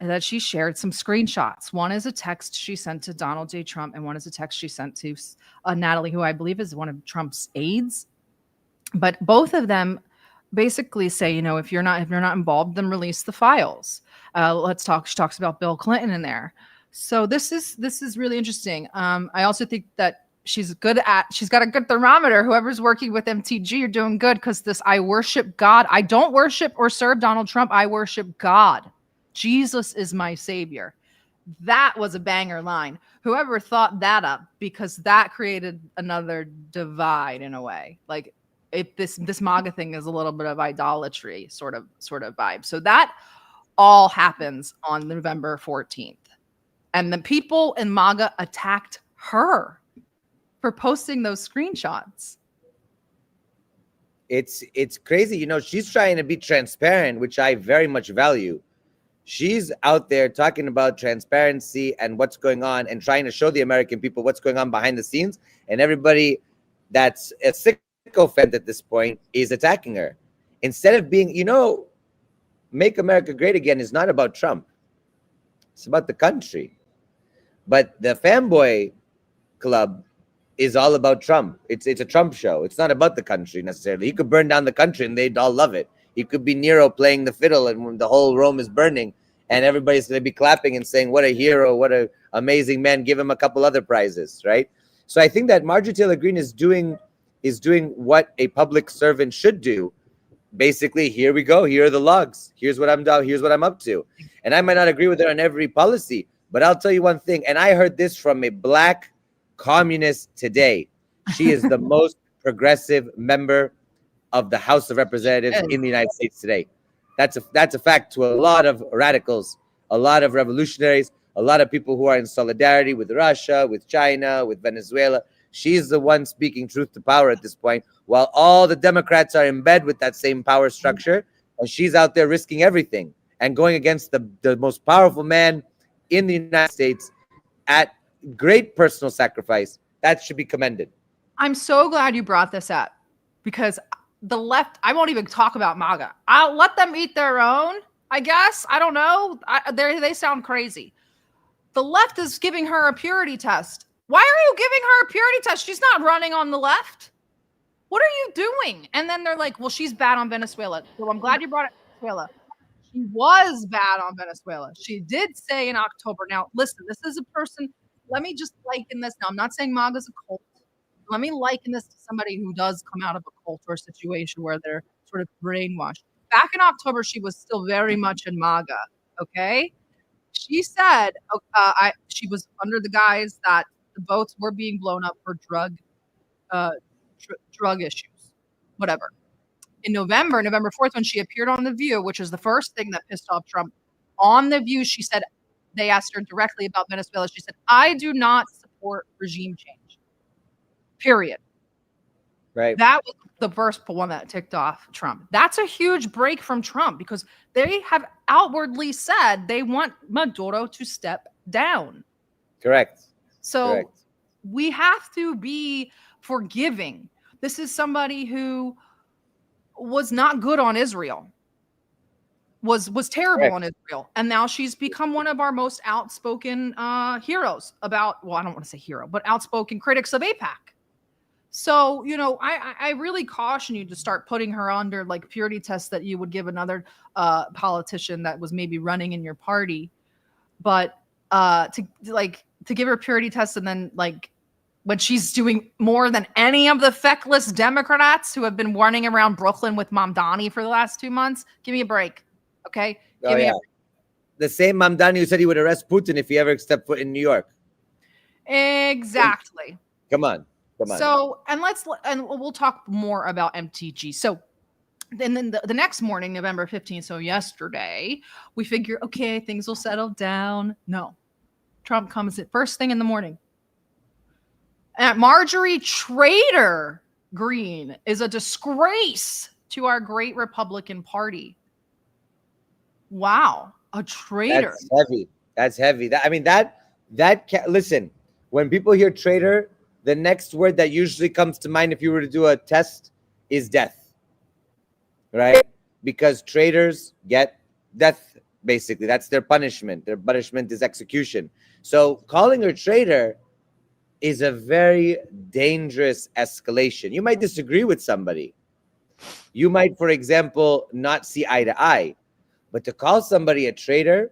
[SPEAKER 1] And that she shared some screenshots. One is a text she sent to Donald J. Trump. And one is a text she sent to Natalie, who I believe is one of Trump's aides. But both of them basically say, if you're not involved, then release the files. Let's talk. She talks about Bill Clinton in there. So this is really interesting. I also think that she's got a good thermometer. Whoever's working with MTG, you're doing good, because this I worship God. I don't worship or serve Donald Trump. I worship God. Jesus is my savior. That was a banger line. Whoever thought that up, because that created another divide in a way. Like this MAGA thing is a little bit of idolatry sort of vibe. So that all happens on November 14th. And the people in MAGA attacked her for posting those screenshots.
[SPEAKER 2] It's crazy. You know, she's trying to be transparent, which I very much value. She's out there talking about transparency and what's going on and trying to show the American people what's going on behind the scenes. And everybody that's a sycophant at this point is attacking her. Instead of being, you know, Make America Great Again is not about Trump. It's about the country. But the fanboy club is all about Trump. It's a Trump show. It's not about the country necessarily. He could burn down the country and they'd all love it. He could be Nero playing the fiddle and when the whole Rome is burning and everybody's going to be clapping and saying, what a hero, what an amazing man, give him a couple other prizes, right? So I think that Marjorie Taylor Greene is doing what a public servant should do. Basically, here we go. Here are the logs. Here's what I'm doing. Here's what I'm up to. And I might not agree with her on every policy, but I'll tell you one thing. And I heard this from a black communist today. She is the most progressive member of the House of Representatives in the United States today. That's a fact to a lot of radicals, a lot of revolutionaries, a lot of people who are in solidarity with Russia, with China, with Venezuela. She's the one speaking truth to power at this point, while all the Democrats are in bed with that same power structure, and she's out there risking everything and going against the most powerful man in the United States at great personal sacrifice. That should be commended.
[SPEAKER 1] I'm so glad you brought this up, because the left, I won't even talk about MAGA. I'll let them eat their own, I guess. I don't know. They sound crazy. The left is giving her a purity test. Why are you giving her a purity test? She's not running on the left. What are you doing? And then they're like, well, she's bad on Venezuela. So I'm glad you brought it up, Venezuela. She was bad on Venezuela. She did say in October. Now, listen, this is a person. Let me just liken this. Now, I'm not saying MAGA's a cult. Let me liken this to somebody who does come out of a cult or a situation where they're sort of brainwashed. Back in October, she was still very much in MAGA, okay? She said she was under the guise that the boats were being blown up for drug issues, whatever. In November 4th, when she appeared on The View, which is the first thing that pissed off Trump, on The View, she said, they asked her directly about Venezuela. She said, I do not support regime change. Period.
[SPEAKER 2] Right.
[SPEAKER 1] That was the first one that ticked off Trump. That's a huge break from Trump, because they have outwardly said they want Maduro to step down.
[SPEAKER 2] Correct.
[SPEAKER 1] So
[SPEAKER 2] Correct.
[SPEAKER 1] We have to be forgiving. This is somebody who was not good on Israel, was terrible
[SPEAKER 2] Correct.
[SPEAKER 1] on Israel. And now she's become one of our most outspoken heroes about, well, I don't want to say hero, but outspoken critics of AIPAC. So, you know, I really caution you to start putting her under like purity tests that you would give another politician that was maybe running in your party. But to give her a purity test, and then like when she's doing more than any of the feckless Democrats who have been running around Brooklyn with Mamdani for the last 2 months, give me a break. Okay. Give me a break.
[SPEAKER 2] The same Mamdani who said he would arrest Putin if he ever stepped foot in New York.
[SPEAKER 1] Exactly.
[SPEAKER 2] Come on.
[SPEAKER 1] So, and we'll talk more about MTG. So, and then the next morning, November 15th, so yesterday, we figure, okay, things will settle down. No, Trump comes at first thing in the morning. And Marjorie Taylor Greene is a disgrace to our great Republican Party. Wow, a traitor.
[SPEAKER 2] That's heavy. Listen, when people hear traitor, the next word that usually comes to mind if you were to do a test is death, right? Because traitors get death, basically. That's their punishment. Their punishment is execution. So calling her traitor is a very dangerous escalation. You might disagree with somebody. You might, for example, not see eye to eye. But to call somebody a traitor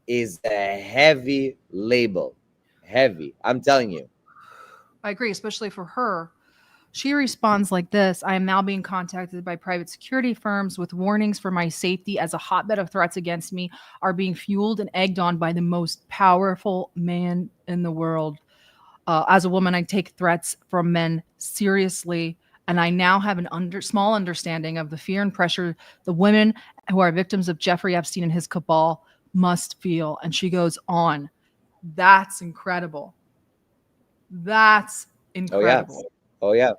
[SPEAKER 2] is a heavy label. Heavy. I'm telling you.
[SPEAKER 1] I agree, especially for her. She responds like this: I am now being contacted by private security firms with warnings for my safety as a hotbed of threats against me are being fueled and egged on by the most powerful man in the world. As a woman, I take threats from men seriously, and I now have an small understanding of the fear and pressure the women who are victims of Jeffrey Epstein and his cabal must feel. And she goes on. That's incredible. That's incredible.
[SPEAKER 2] Oh yeah.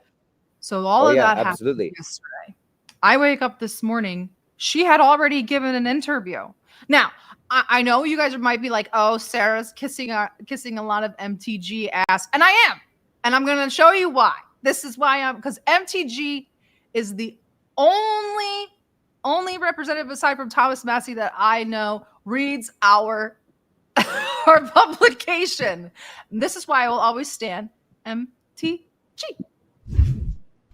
[SPEAKER 1] So all of that
[SPEAKER 2] absolutely.
[SPEAKER 1] happened yesterday. I wake up this morning. She had already given an interview. Now, I know you guys might be like, "Oh, Sarah's kissing a lot of MTG ass," and I am, and I'm going to show you why. This is why because MTG is the only representative aside from Thomas Massey that I know reads our publication. And this is why I will always stand MTG.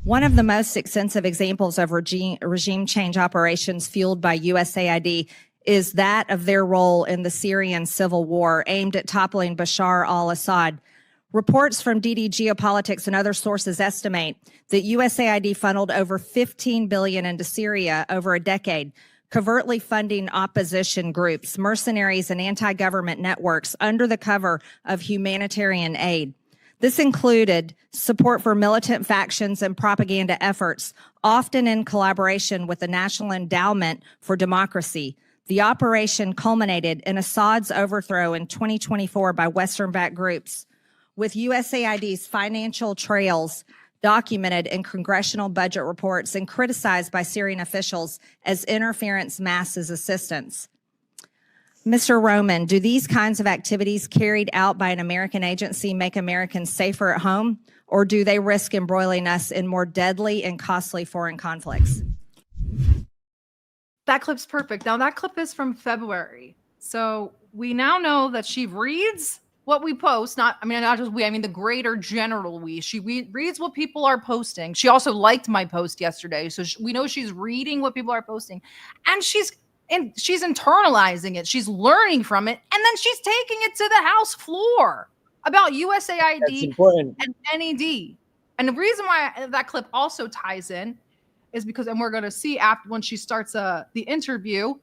[SPEAKER 10] One of the most extensive examples of regime change operations fueled by USAID is that of their role in the Syrian civil war aimed at toppling Bashar al-Assad. Reports from DD Geopolitics and other sources estimate that USAID funneled over $15 billion into Syria over a decade, covertly funding opposition groups, mercenaries, and anti-government networks under the cover of humanitarian aid. This included support for militant factions and propaganda efforts, often in collaboration with the National Endowment for Democracy. The operation culminated in Assad's overthrow in 2024 by Western-backed groups, with USAID's financial trails documented in congressional budget reports and criticized by Syrian officials as interference masked as assistance. Mr. Roman, do these kinds of activities carried out by an American agency make Americans safer at home, or do they risk embroiling us in more deadly and costly foreign conflicts?
[SPEAKER 1] That clip's perfect. Now, that clip is from February. So we now know that she reads what we post. Not just we, I mean the greater general we. She reads what people are posting. She also liked my post yesterday. So we know she's reading what people are posting. And she's internalizing it. She's learning from it. And then she's taking it to the House floor about USAID and NED. And the reason why that clip also ties in is because, and we're going to see after when she starts the interview,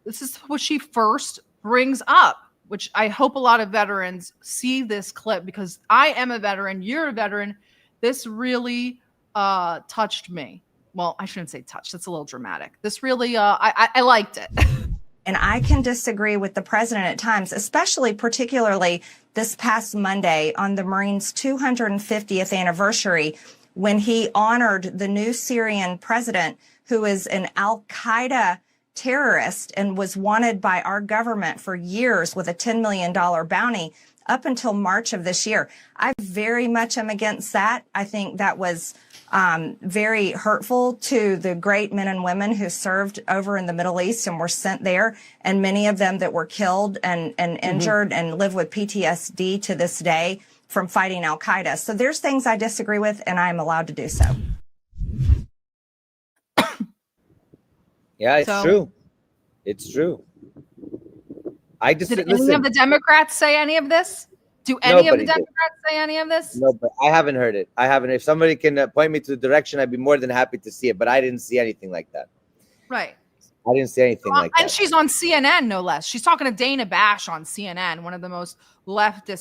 [SPEAKER 1] this is what she first brings up, which I hope a lot of veterans see this clip because I am a veteran. You're a veteran. This really touched me. Well, I shouldn't say touched. That's a little dramatic. This really, I liked it.
[SPEAKER 10] And I can disagree with the president at times, particularly this past Monday on the Marines' 250th anniversary, when he honored the new Syrian president, who is an al-Qaeda terrorist and was wanted by our government for years with a $10 million bounty up until March of this year. I very much am against that. I think that was very hurtful to the great men and women who served over in the Middle East and were sent there, and many of them that were killed and injured and live with PTSD to this day from fighting al-Qaeda. So there's things I disagree with, and I'm allowed to do so.
[SPEAKER 2] Yeah, it's true. It's true.
[SPEAKER 1] Did any of the Democrats say any of this? Do any of the Democrats say any of this?
[SPEAKER 2] No, but I haven't heard it. I haven't. If somebody can point me to the direction, I'd be more than happy to see it. But I didn't see anything like that.
[SPEAKER 1] Right.
[SPEAKER 2] I didn't see anything like that.
[SPEAKER 1] And she's on CNN, no less. She's talking to Dana Bash on CNN, one of the most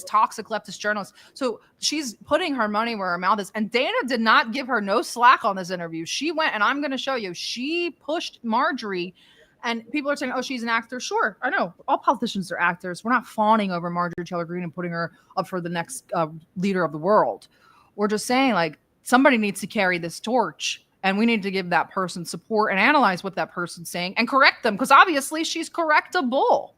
[SPEAKER 1] toxic leftist journalists. So she's putting her money where her mouth is. And Dana did not give her no slack on this interview. She went, and I'm going to show you, she pushed Marjorie. And people are saying, oh, she's an actor. Sure, I know. All politicians are actors. We're not fawning over Marjorie Taylor Greene and putting her up for the next leader of the world. We're just saying, like, somebody needs to carry this torch. And we need to give that person support and analyze what that person's saying and correct them. Because obviously she's correctable.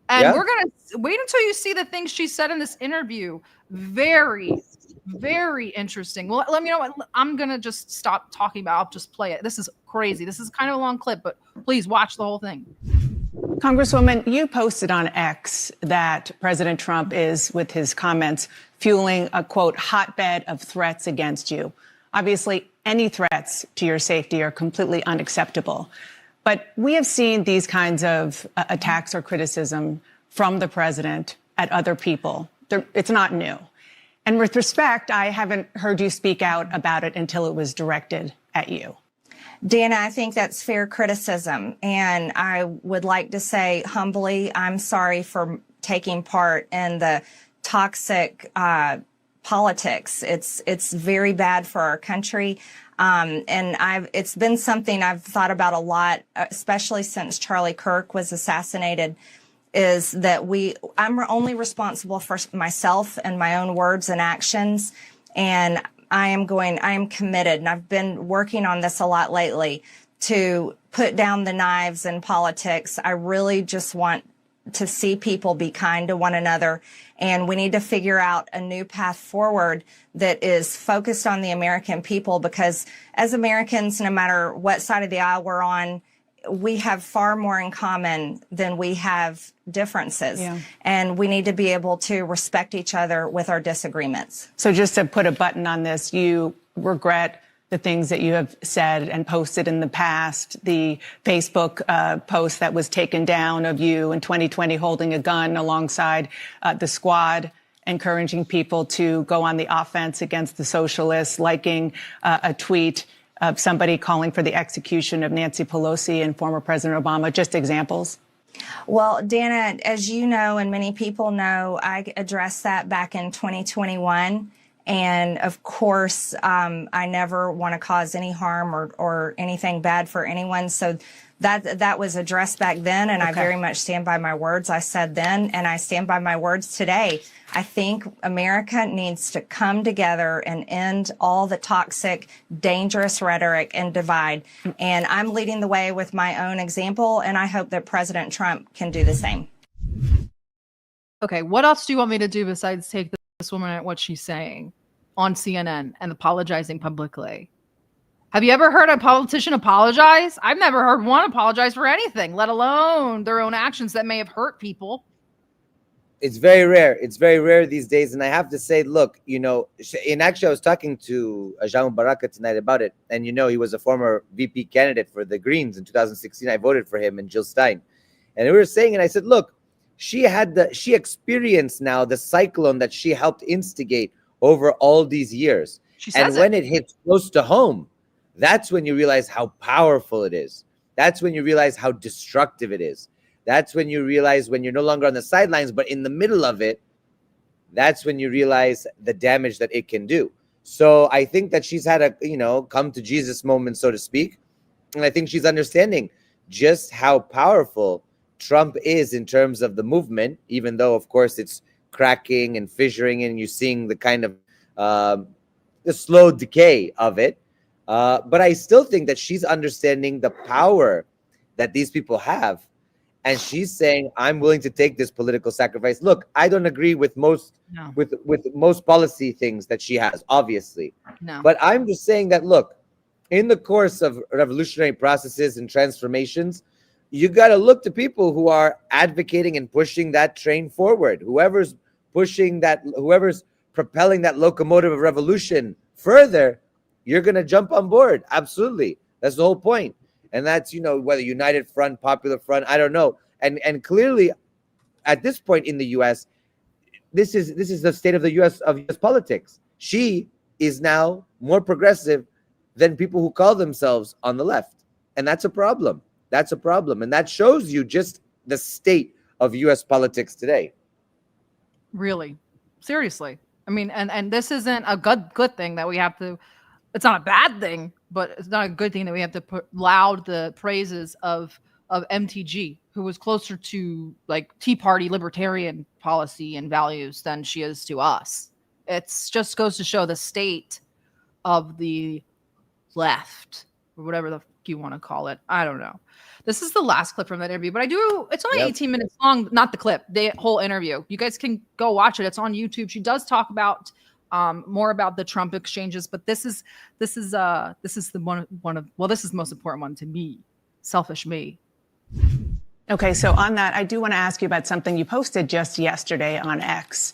[SPEAKER 1] And we're going to wait until you see the things she said in this interview. Very, very interesting. Well, let me know what I'm going to just stop talking about. I'll just play it. This is crazy. This is kind of a long clip, but please watch the whole thing.
[SPEAKER 11] Congresswoman, you posted on X that President Trump is, with his comments, fueling a, quote, hotbed of threats against you. Obviously, any threats to your safety are completely unacceptable. But we have seen these kinds of attacks or criticism from the president at other people. It's not new. And with respect, I haven't heard you speak out about it until it was directed at you.
[SPEAKER 10] Dana, I think that's fair criticism. And I would like to say humbly, I'm sorry for taking part in the toxic politics. It's very bad for our country. And it's been something I've thought about a lot, especially since Charlie Kirk was assassinated, is that I'm only responsible for myself and my own words and actions. And I am committed, and I've been working on this a lot lately, to put down the knives in politics. I really just want to see people be kind to one another, and we need to figure out a new path forward that is focused on the American people, because as Americans, no matter what side of the aisle we're on, we have far more in common than we have differences. Yeah. And we need to be able to respect each other with our disagreements.
[SPEAKER 11] So just to put a button on this, you regret the things that you have said and posted in the past, the Facebook post that was taken down of you in 2020 holding a gun alongside the squad, encouraging people to go on the offense against the socialists, liking a tweet of somebody calling for the execution of Nancy Pelosi and former President Obama. Just examples.
[SPEAKER 10] Well, Dana, as you know, and many people know, I addressed that back in 2021. And of course, I never want to cause any harm or anything bad for anyone. So that was addressed back then, and okay. I very much stand by my words I said then, and I stand by my words today. I think America needs to come together and end all the toxic, dangerous rhetoric and divide. And I'm leading the way with my own example, and I hope that President Trump can do the same.
[SPEAKER 1] Okay, what else do you want me to do besides take this woman at what she's saying on CNN and apologizing publicly? Have you ever heard a politician apologize? I've never heard one apologize for anything, let alone their own actions that may have hurt people.
[SPEAKER 2] It's very rare. It's very rare these days. And I have to say, look, and actually I was talking to Jean Baraka tonight about it. And, he was a former VP candidate for the Greens in 2016. I voted for him and Jill Stein. And we were saying, and I said, look, she experienced now the cyclone that she helped instigate over all these years. And when it hits close to home, that's when you realize how powerful it is. That's when you realize how destructive it is. That's when you realize, when you're no longer on the sidelines, but in the middle of it, that's when you realize the damage that it can do. So I think that she's had a, come to Jesus moment, so to speak. And I think she's understanding just how powerful Trump is in terms of the movement, even though, of course, it's cracking and fissuring and you're seeing the kind of the slow decay of it. But I still think that she's understanding the power that these people have. And she's saying, I'm willing to take this political sacrifice. Look, I don't agree with most with most policy things that she has, obviously. No. But I'm just saying that, look, in the course of revolutionary processes and transformations, you got to look to people who are advocating and pushing that train forward. Whoever's propelling that locomotive of revolution further, you're going to jump on board. Absolutely. That's the whole point. And that's, whether United Front, Popular Front, I don't know. And clearly, at this point in the U.S., this is the state of the U.S. politics. She is now more progressive than people who call themselves on the left. And that's a problem. That's a problem. And that shows you just the state of U.S. politics today.
[SPEAKER 1] Really? Seriously. I mean, and this isn't a good thing that we have to, it's not a bad thing, but it's not a good thing that we have to put loud the praises of MTG, who was closer to like Tea Party libertarian policy and values than she is to us. It's just goes to show the state of the left, or whatever the fuck you want to call it. I don't know. This is the last clip from that interview, but it's only 18 minutes long, not the clip, the whole interview. You guys can go watch it. It's on YouTube. She does talk about more about the Trump exchanges, but this is the this is the most important one to me. Selfish me.
[SPEAKER 11] Okay, so on that, I do want to ask you about something you posted just yesterday on X.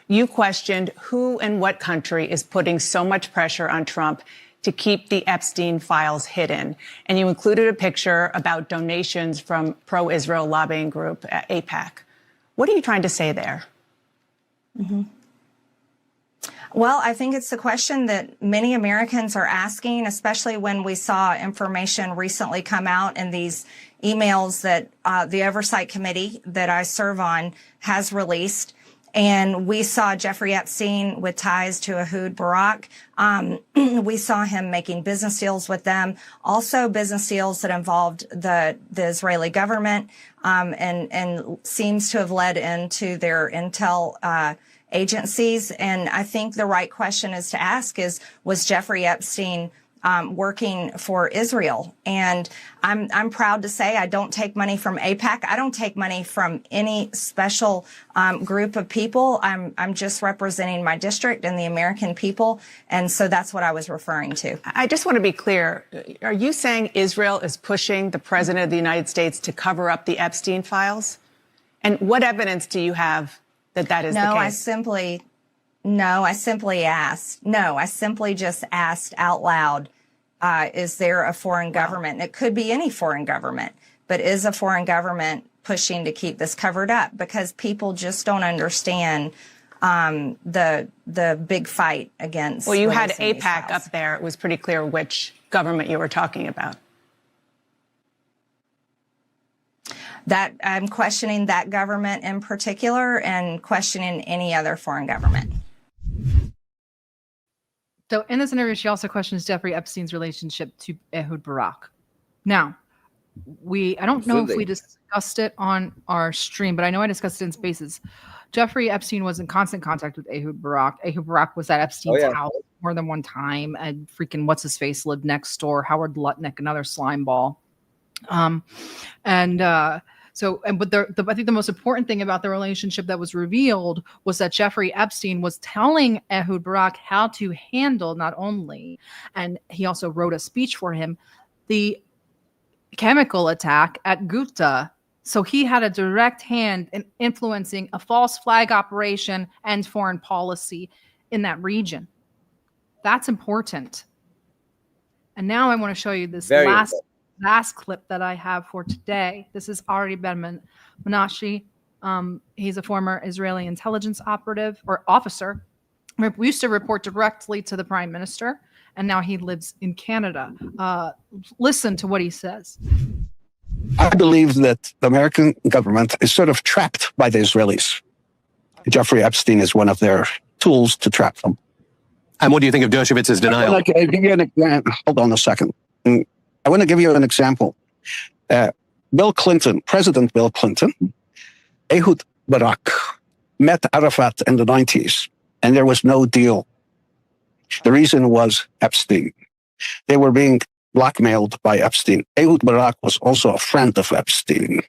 [SPEAKER 11] You questioned who and what country is putting so much pressure on Trump to keep the Epstein files hidden. And you included a picture about donations from pro-Israel lobbying group AIPAC. What are you trying to say there?
[SPEAKER 10] Mm-hmm. Well, I think it's the question that many Americans are asking, especially when we saw information recently come out in these emails that the Oversight Committee that I serve on has released. And we saw Jeffrey Epstein with ties to Ehud Barak. We saw him making business deals with them, also business deals that involved the Israeli government, and seems to have led into their intel agencies. And I think the right question is to ask is, was Jeffrey Epstein working for Israel? And I'm proud to say I don't take money from AIPAC. I don't take money from any special group of people. I'm just representing my district and the American people. And so that's what I was referring to.
[SPEAKER 11] I just want to be clear. Are you saying Israel is pushing the president of the United States to cover up the Epstein files? And what evidence do you have that that is the case?
[SPEAKER 10] I simply just asked out loud, is there a foreign government? And it could be any foreign government, but is a foreign government pushing to keep this covered up? Because people just don't understand the big fight against.
[SPEAKER 11] Well, you had AIPAC up there. It was pretty clear which government you were talking about.
[SPEAKER 10] That I'm questioning that government in particular and questioning any other foreign government.
[SPEAKER 1] So in this interview, she also questions Jeffrey Epstein's relationship to Ehud Barak. Now, I don't know if we discussed it on our stream, but I know I discussed it in Spaces. Jeffrey Epstein was in constant contact with Ehud Barak. Ehud Barak was at Epstein's house more than one time, and freaking what's-his-face lived next door, Howard Lutnick, another slime ball. But I think the most important thing about the relationship that was revealed was that Jeffrey Epstein was telling Ehud Barak how to handle not only, and he also wrote a speech for him, the chemical attack at Ghouta. So he had a direct hand in influencing a false flag operation and foreign policy in that region. That's important. And now I want to show you this last clip that I have for today. This is Ari Ben-Menashe. He's a former Israeli intelligence operative or officer. We used to report directly to the prime minister, and now he lives in Canada. Listen to what he says.
[SPEAKER 12] I believe that the American government is sort of trapped by the Israelis. Jeffrey Epstein is one of their tools to trap them.
[SPEAKER 13] And what do you think of Dershowitz's denial?
[SPEAKER 12] Hold on a second. I want to give you an example. Bill Clinton, President Bill Clinton, Ehud Barak met Arafat in the 90s, and there was no deal. The reason was Epstein. They were being blackmailed by Epstein. Ehud Barak was also a friend of Epstein,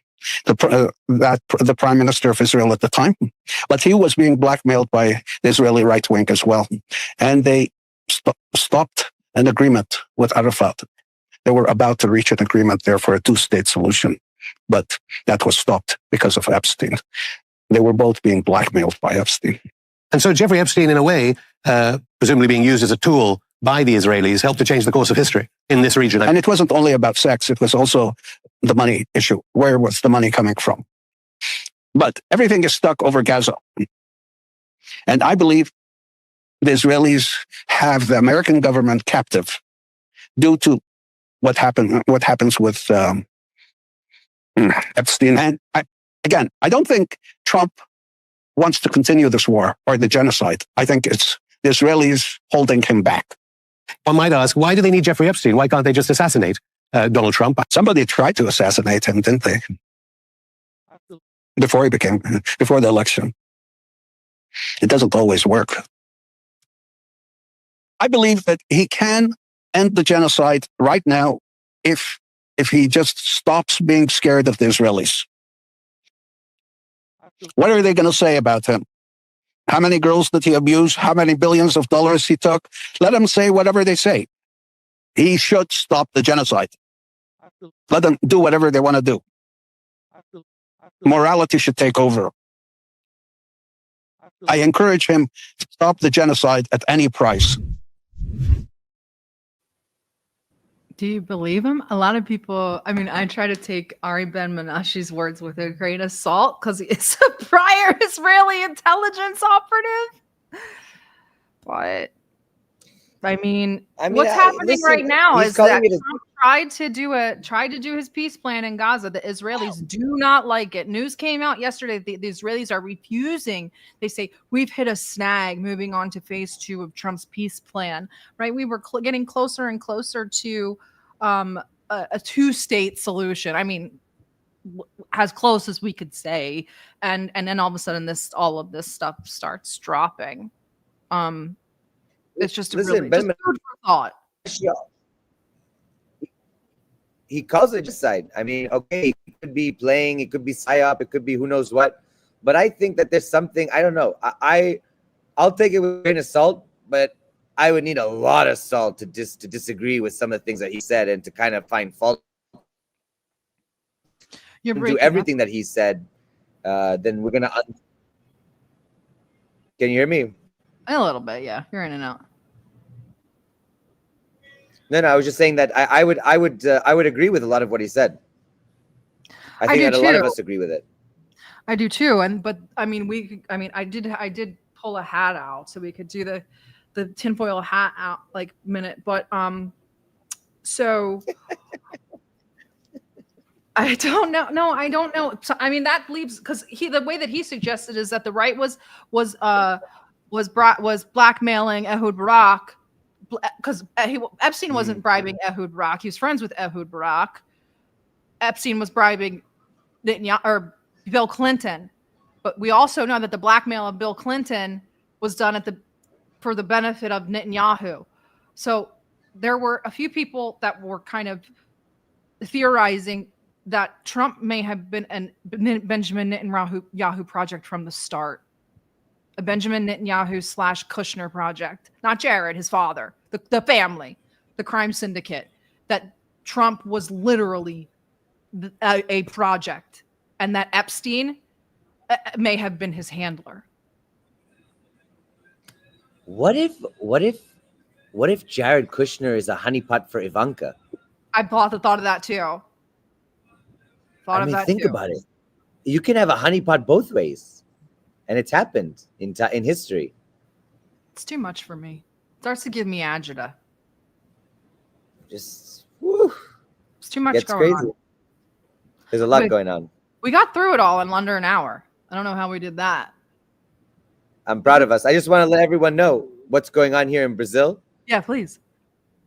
[SPEAKER 12] the prime minister of Israel at the time, but he was being blackmailed by the Israeli right wing as well. And they stopped an agreement with Arafat. They were about to reach an agreement there for a two-state solution, but that was stopped because of Epstein. They were both being blackmailed by Epstein.
[SPEAKER 13] And so Jeffrey Epstein, in a way, presumably being used as a tool by the Israelis, helped to change the course of history in this region.
[SPEAKER 12] And it wasn't only about sex. It was also the money issue. Where was the money coming from? But everything is stuck over Gaza. And I believe the Israelis have the American government captive due to what happens with Epstein. And I don't think Trump wants to continue this war or the genocide. I think it's the Israelis holding him back.
[SPEAKER 13] One might ask, why do they need Jeffrey Epstein? Why can't they just assassinate Donald Trump?
[SPEAKER 12] Somebody tried to assassinate him, didn't they? Before the election. It doesn't always work. I believe that he can end the genocide right now if he just stops being scared of the Israelis. What are they going to say about him? How many girls did he abuse? How many billions of dollars he took? Let them say whatever they say. He should stop the genocide. Let them do whatever they want to do. Morality should take over. I encourage him to stop the genocide at any price.
[SPEAKER 1] Do you believe him? A lot of people, I mean, I try to take Ari Ben-Menashe's words with a grain of salt because he is a prior Israeli intelligence operative. But I mean what's happening
[SPEAKER 2] listen,
[SPEAKER 1] right now
[SPEAKER 2] he's
[SPEAKER 1] is
[SPEAKER 2] calling
[SPEAKER 1] that
[SPEAKER 2] it a-
[SPEAKER 1] Trump tried to do his peace plan in Gaza. The Israelis do not like it. News came out yesterday. The Israelis are refusing. They say we've hit a snag moving on to phase 2 of Trump's peace plan. Right? We were getting closer and closer to a two-state solution. I mean, as close as we could say, and then all of a sudden all of this stuff starts dropping. It's just
[SPEAKER 2] Listen,
[SPEAKER 1] just food for thought.
[SPEAKER 2] He calls it genocide. I mean, okay, it could be playing, it could be psyop, it could be who knows what. But I think that there's something, I don't know. I'll take it with a grain of salt, but I would need a lot of salt to disagree with some of the things that he said and to kind of find fault.
[SPEAKER 1] You're
[SPEAKER 2] do everything that he said, then we're gonna. Can you hear me?
[SPEAKER 1] A little bit, yeah. You're in and out.
[SPEAKER 2] No, I was just saying that I would agree with a lot of what he said. I think that a lot of us agree with it.
[SPEAKER 1] I do too, but I mean, I did pull a hat out so we could do the tinfoil hat out like minute, but so I don't know. No, I don't know. So, I mean, that leaves because the way that he suggested is that the right was blackmailing Ehud Barak. Because Epstein wasn't bribing Ehud Barak. He was friends with Ehud Barak. Epstein was bribing Bill Clinton. But we also know that the blackmail of Bill Clinton was done for the benefit of Netanyahu. So there were a few people that were kind of theorizing that Trump may have been a Benjamin Netanyahu project from the start. A Benjamin Netanyahu / Kushner project, not Jared, his father, the family, the crime syndicate, that Trump was literally a project, and that Epstein may have been his handler.
[SPEAKER 2] What if Jared Kushner is a honeypot for Ivanka?
[SPEAKER 1] I thought of that too.
[SPEAKER 2] Think about it. You can have a honeypot both ways. And it's happened in history.
[SPEAKER 1] It's too much for me. It starts to give me agita.
[SPEAKER 2] Just whew,
[SPEAKER 1] it's too much going on.
[SPEAKER 2] There's a lot going on.
[SPEAKER 1] We got through it all in under an hour. I don't know how we did that.
[SPEAKER 2] I'm proud of us. I just want to let everyone know what's going on here in Brazil.
[SPEAKER 1] Yeah, please.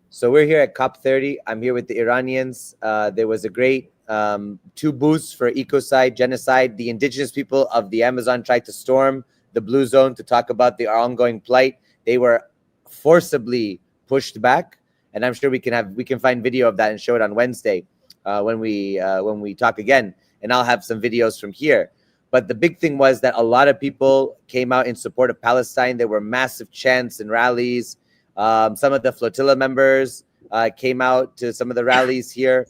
[SPEAKER 2] So we're here at COP30. I'm here with the Iranians. There was a great 2 booths for ecocide, genocide. The indigenous people of the Amazon tried to storm the blue zone to talk about their ongoing plight. They were forcibly pushed back, and I'm sure we can find video of that and show it on Wednesday when we talk again. And I'll have some videos from here. But the big thing was that a lot of people came out in support of Palestine. There were massive chants and rallies. Some of the flotilla members came out to some of the rallies here,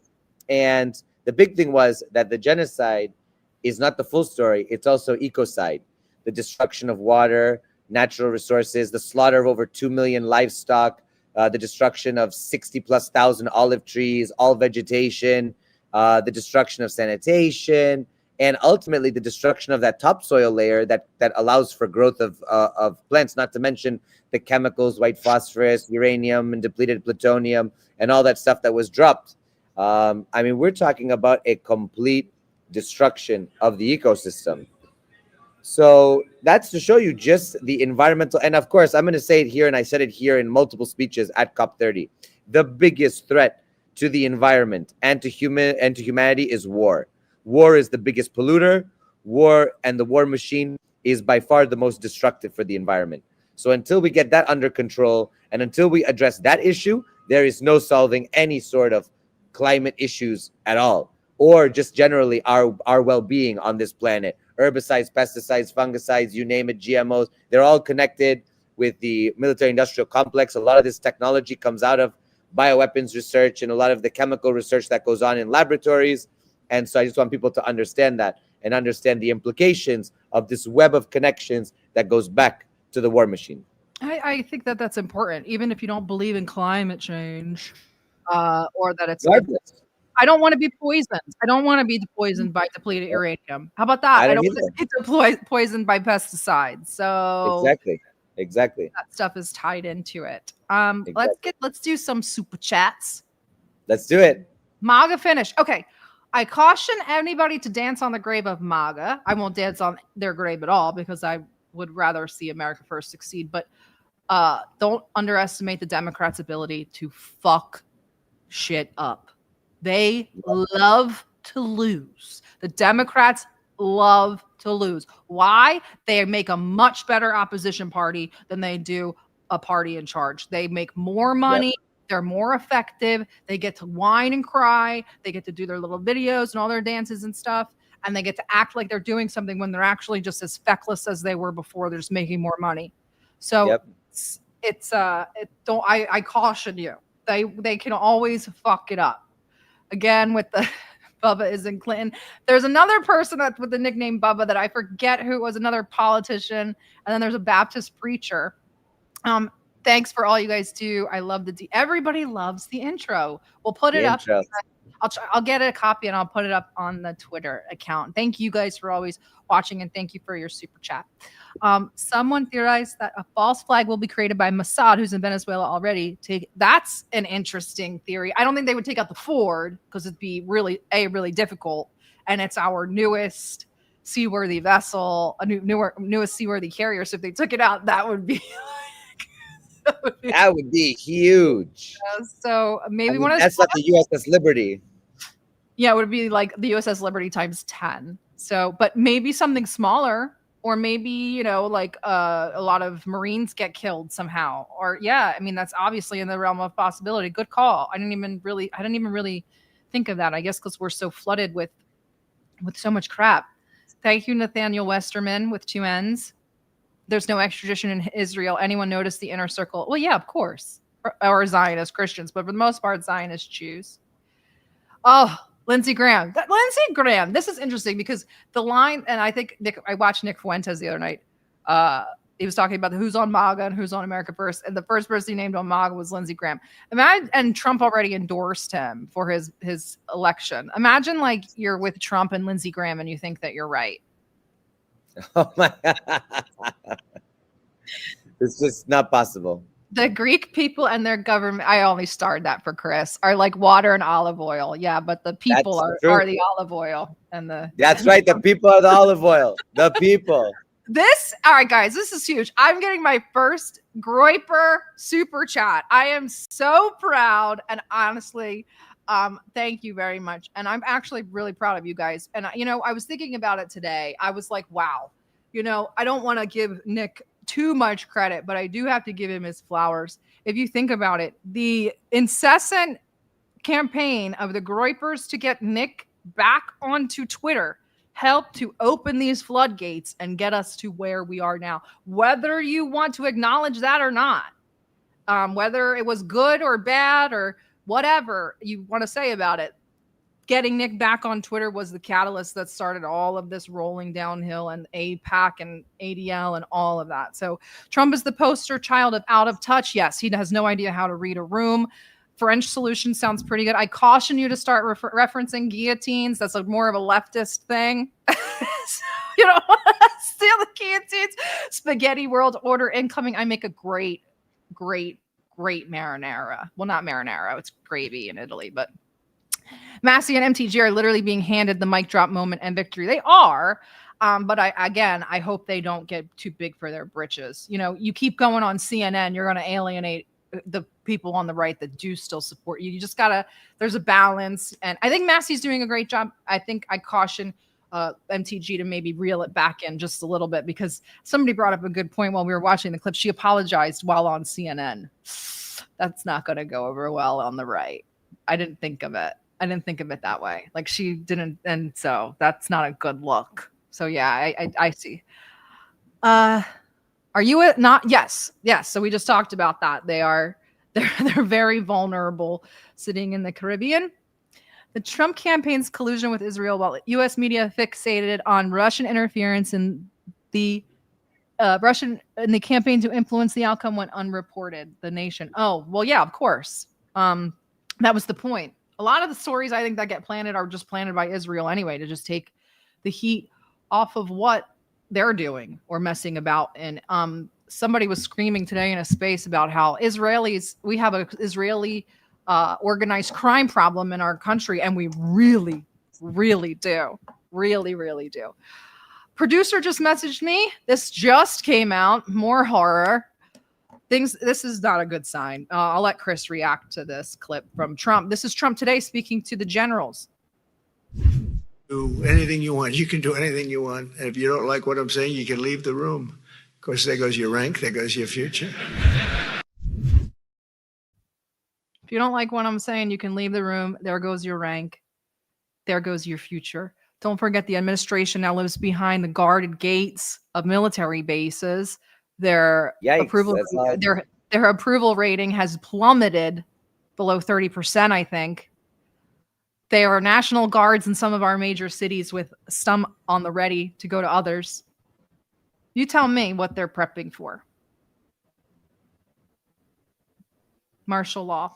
[SPEAKER 2] and the big thing was that the genocide is not the full story. It's also ecocide, the destruction of water, natural resources, the slaughter of over 2 million livestock, the destruction of 60,000+ olive trees, all vegetation, the destruction of sanitation, and ultimately the destruction of that topsoil layer that allows for growth of plants, not to mention the chemicals, white phosphorus, uranium, and depleted plutonium, and all that stuff that was dropped. I mean, we're talking about a complete destruction of the ecosystem. So that's to show you just the environmental. And of course, I'm going to say it here, and I said it here in multiple speeches at COP30. The biggest threat to the environment and to humanity is war. War is the biggest polluter. War and the war machine is by far the most destructive for the environment. So until we get that under control and until we address that issue, there is no solving any sort of climate issues at all, or just generally our well-being on this planet. Herbicides, pesticides, fungicides, you name it, GMOs, they're all connected with the military-industrial complex. A lot of this technology comes out of bioweapons research and a lot of the chemical research that goes on in laboratories. And so I just want people to understand that and understand the implications of this web of connections that goes back to the war machine.
[SPEAKER 1] I think that's important, even if you don't believe in climate change. Or that it's I don't want to be poisoned. I don't want to be poisoned by depleted uranium. How about that? I don't want to be poisoned by pesticides. So
[SPEAKER 2] Exactly.
[SPEAKER 1] That stuff is tied into it.
[SPEAKER 2] Exactly.
[SPEAKER 1] Let's do some super chats.
[SPEAKER 2] Let's do it.
[SPEAKER 1] MAGA finish. Okay. I caution anybody to dance on the grave of MAGA. I won't dance on their grave at all because I would rather see America First succeed. But don't underestimate the Democrats' ability to fuck shit up. They love to lose. The Democrats love to lose. Why? They make a much better opposition party than they do a party in charge. They make more money. Yep. They're more effective. They get to whine and cry. They get to do their little videos and all their dances and stuff. And they get to act like they're doing something when they're actually just as feckless as they were before. They're just making more money. So I caution you. They can always fuck it up. Again, with the Bubba is in Clinton. There's another person with the nickname Bubba that I forget who it was, another politician. And then there's a Baptist preacher. Thanks for all you guys do. I love everybody loves the intro. We'll put it up. I'll get a copy and I'll put it up on the Twitter account. Thank you guys for always watching and thank you for your super chat. Someone theorized that a false flag will be created by Mossad, who's in Venezuela already. That's an interesting theory. I don't think they would take out the Ford because it'd be really difficult. And it's our newest seaworthy vessel, newest seaworthy carrier. So if they took it out, that would be
[SPEAKER 2] that would be huge.
[SPEAKER 1] So maybe one of
[SPEAKER 2] that's like the USS Liberty.
[SPEAKER 1] Yeah, it would be like the USS Liberty times 10. So, but maybe something smaller, or maybe, like a lot of Marines get killed somehow. Or I mean, that's obviously in the realm of possibility. Good call. I didn't even really think of that. I guess because we're so flooded with so much crap. Thank you, Nathaniel Westerman with 2 N's. There's no extradition in Israel. Anyone notice the inner circle? Well, yeah, of course. Or Zionist Christians, but for the most part, Zionist Jews. Oh, Lindsey Graham. This is interesting because the line, and I think I watched Nick Fuentes the other night. He was talking about who's on MAGA and who's on America First. And the first person he named on MAGA was Lindsey Graham. And Trump already endorsed him for his election. Imagine like you're with Trump and Lindsey Graham and you think that you're right.
[SPEAKER 2] Oh my God. It's just not possible.
[SPEAKER 1] The Greek people and their government, I only starred that for Chris, are like water and olive oil. Yeah, but the people are the olive oil. That's
[SPEAKER 2] right. The people are the olive oil. The people.
[SPEAKER 1] All right, guys, this is huge. I'm getting my first Groiper super chat. I am so proud. And honestly, thank you very much. And I'm actually really proud of you guys. And, I was thinking about it today. I was like, wow, I don't want to give Nick too much credit, but I do have to give him his flowers. If you think about it, the incessant campaign of the Groipers to get Nick back onto Twitter helped to open these floodgates and get us to where we are now. Whether you want to acknowledge that or not, whether it was good or bad or whatever you want to say about it, getting Nick back on Twitter was the catalyst that started all of this rolling downhill, and AIPAC and ADL and all of that. So Trump is the poster child of out of touch. Yes, he has no idea how to read a room. French solution sounds pretty good. I caution you to start referencing guillotines. That's more of a leftist thing. You know, steal the guillotines. Spaghetti world order incoming. I make a great marinara. Well, not marinara. It's gravy in Italy, but Massey and MTG are literally being handed the mic drop moment and victory. They are. But I hope they don't get too big for their britches. You keep going on CNN, you're going to alienate the people on the right that do still support you. You just there's a balance. And I think Massey's doing a great job. I think I caution MTG to maybe reel it back in just a little bit, because somebody brought up a good point while we were watching the clip. She apologized while on CNN. That's not going to go over well on the right. I didn't think of it that way. Like she didn't. And so that's not a good look. So yeah, I see. Are you not? Yes. So we just talked about that. They're very vulnerable sitting in the Caribbean. The Trump campaign's collusion with Israel, while U.S. media fixated on Russian interference in the campaign to influence the outcome, went unreported. The Nation. Oh, well, yeah, of course. That was the point. A lot of the stories I think that get planted are just planted by Israel anyway, to just take the heat off of what they're doing or messing about. And somebody was screaming today in a space about how we have an Israeli organized crime problem in our country, and we really, really do. Really, really do. Producer just messaged me. This just came out. More horror. This is not a good sign. I'll let Chris react to this clip from Trump. This is Trump today speaking to the generals.
[SPEAKER 8] Do anything you want. You can do anything you want. And if you don't like what I'm saying, you can leave the room. Of course, there goes your rank. There goes your future.
[SPEAKER 1] If you don't like what I'm saying, you can leave the room. There goes your rank. There goes your future. Don't forget the administration now lives behind the guarded gates of military bases. Their approval rating has plummeted below 30%, I think. There are National Guards in some of our major cities with some on the ready to go to others. You tell me what they're prepping for. Martial law.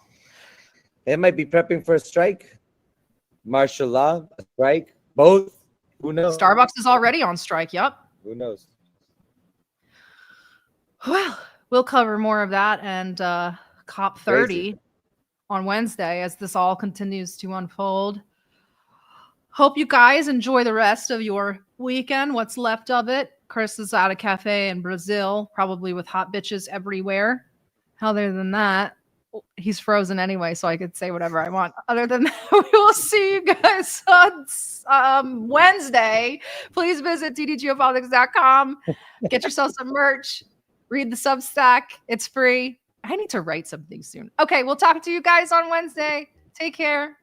[SPEAKER 2] They might be prepping for a strike. Martial law, a strike, both. Who knows?
[SPEAKER 1] Starbucks is already on strike. Yep.
[SPEAKER 2] Who knows?
[SPEAKER 1] Well, we'll cover more of that and COP 30 on Wednesday as this all continues to unfold. Hope you guys enjoy the rest of your weekend, what's left of it. Chris is at a cafe in Brazil, probably with hot bitches everywhere. Other than that, he's frozen anyway, so I could say whatever I want. Other than that, we will see you guys on Wednesday. Please visit ddgeopolitics.com. Get yourself some merch. Read the Substack. It's free. I need to write something soon. Okay, we'll talk to you guys on Wednesday. Take care.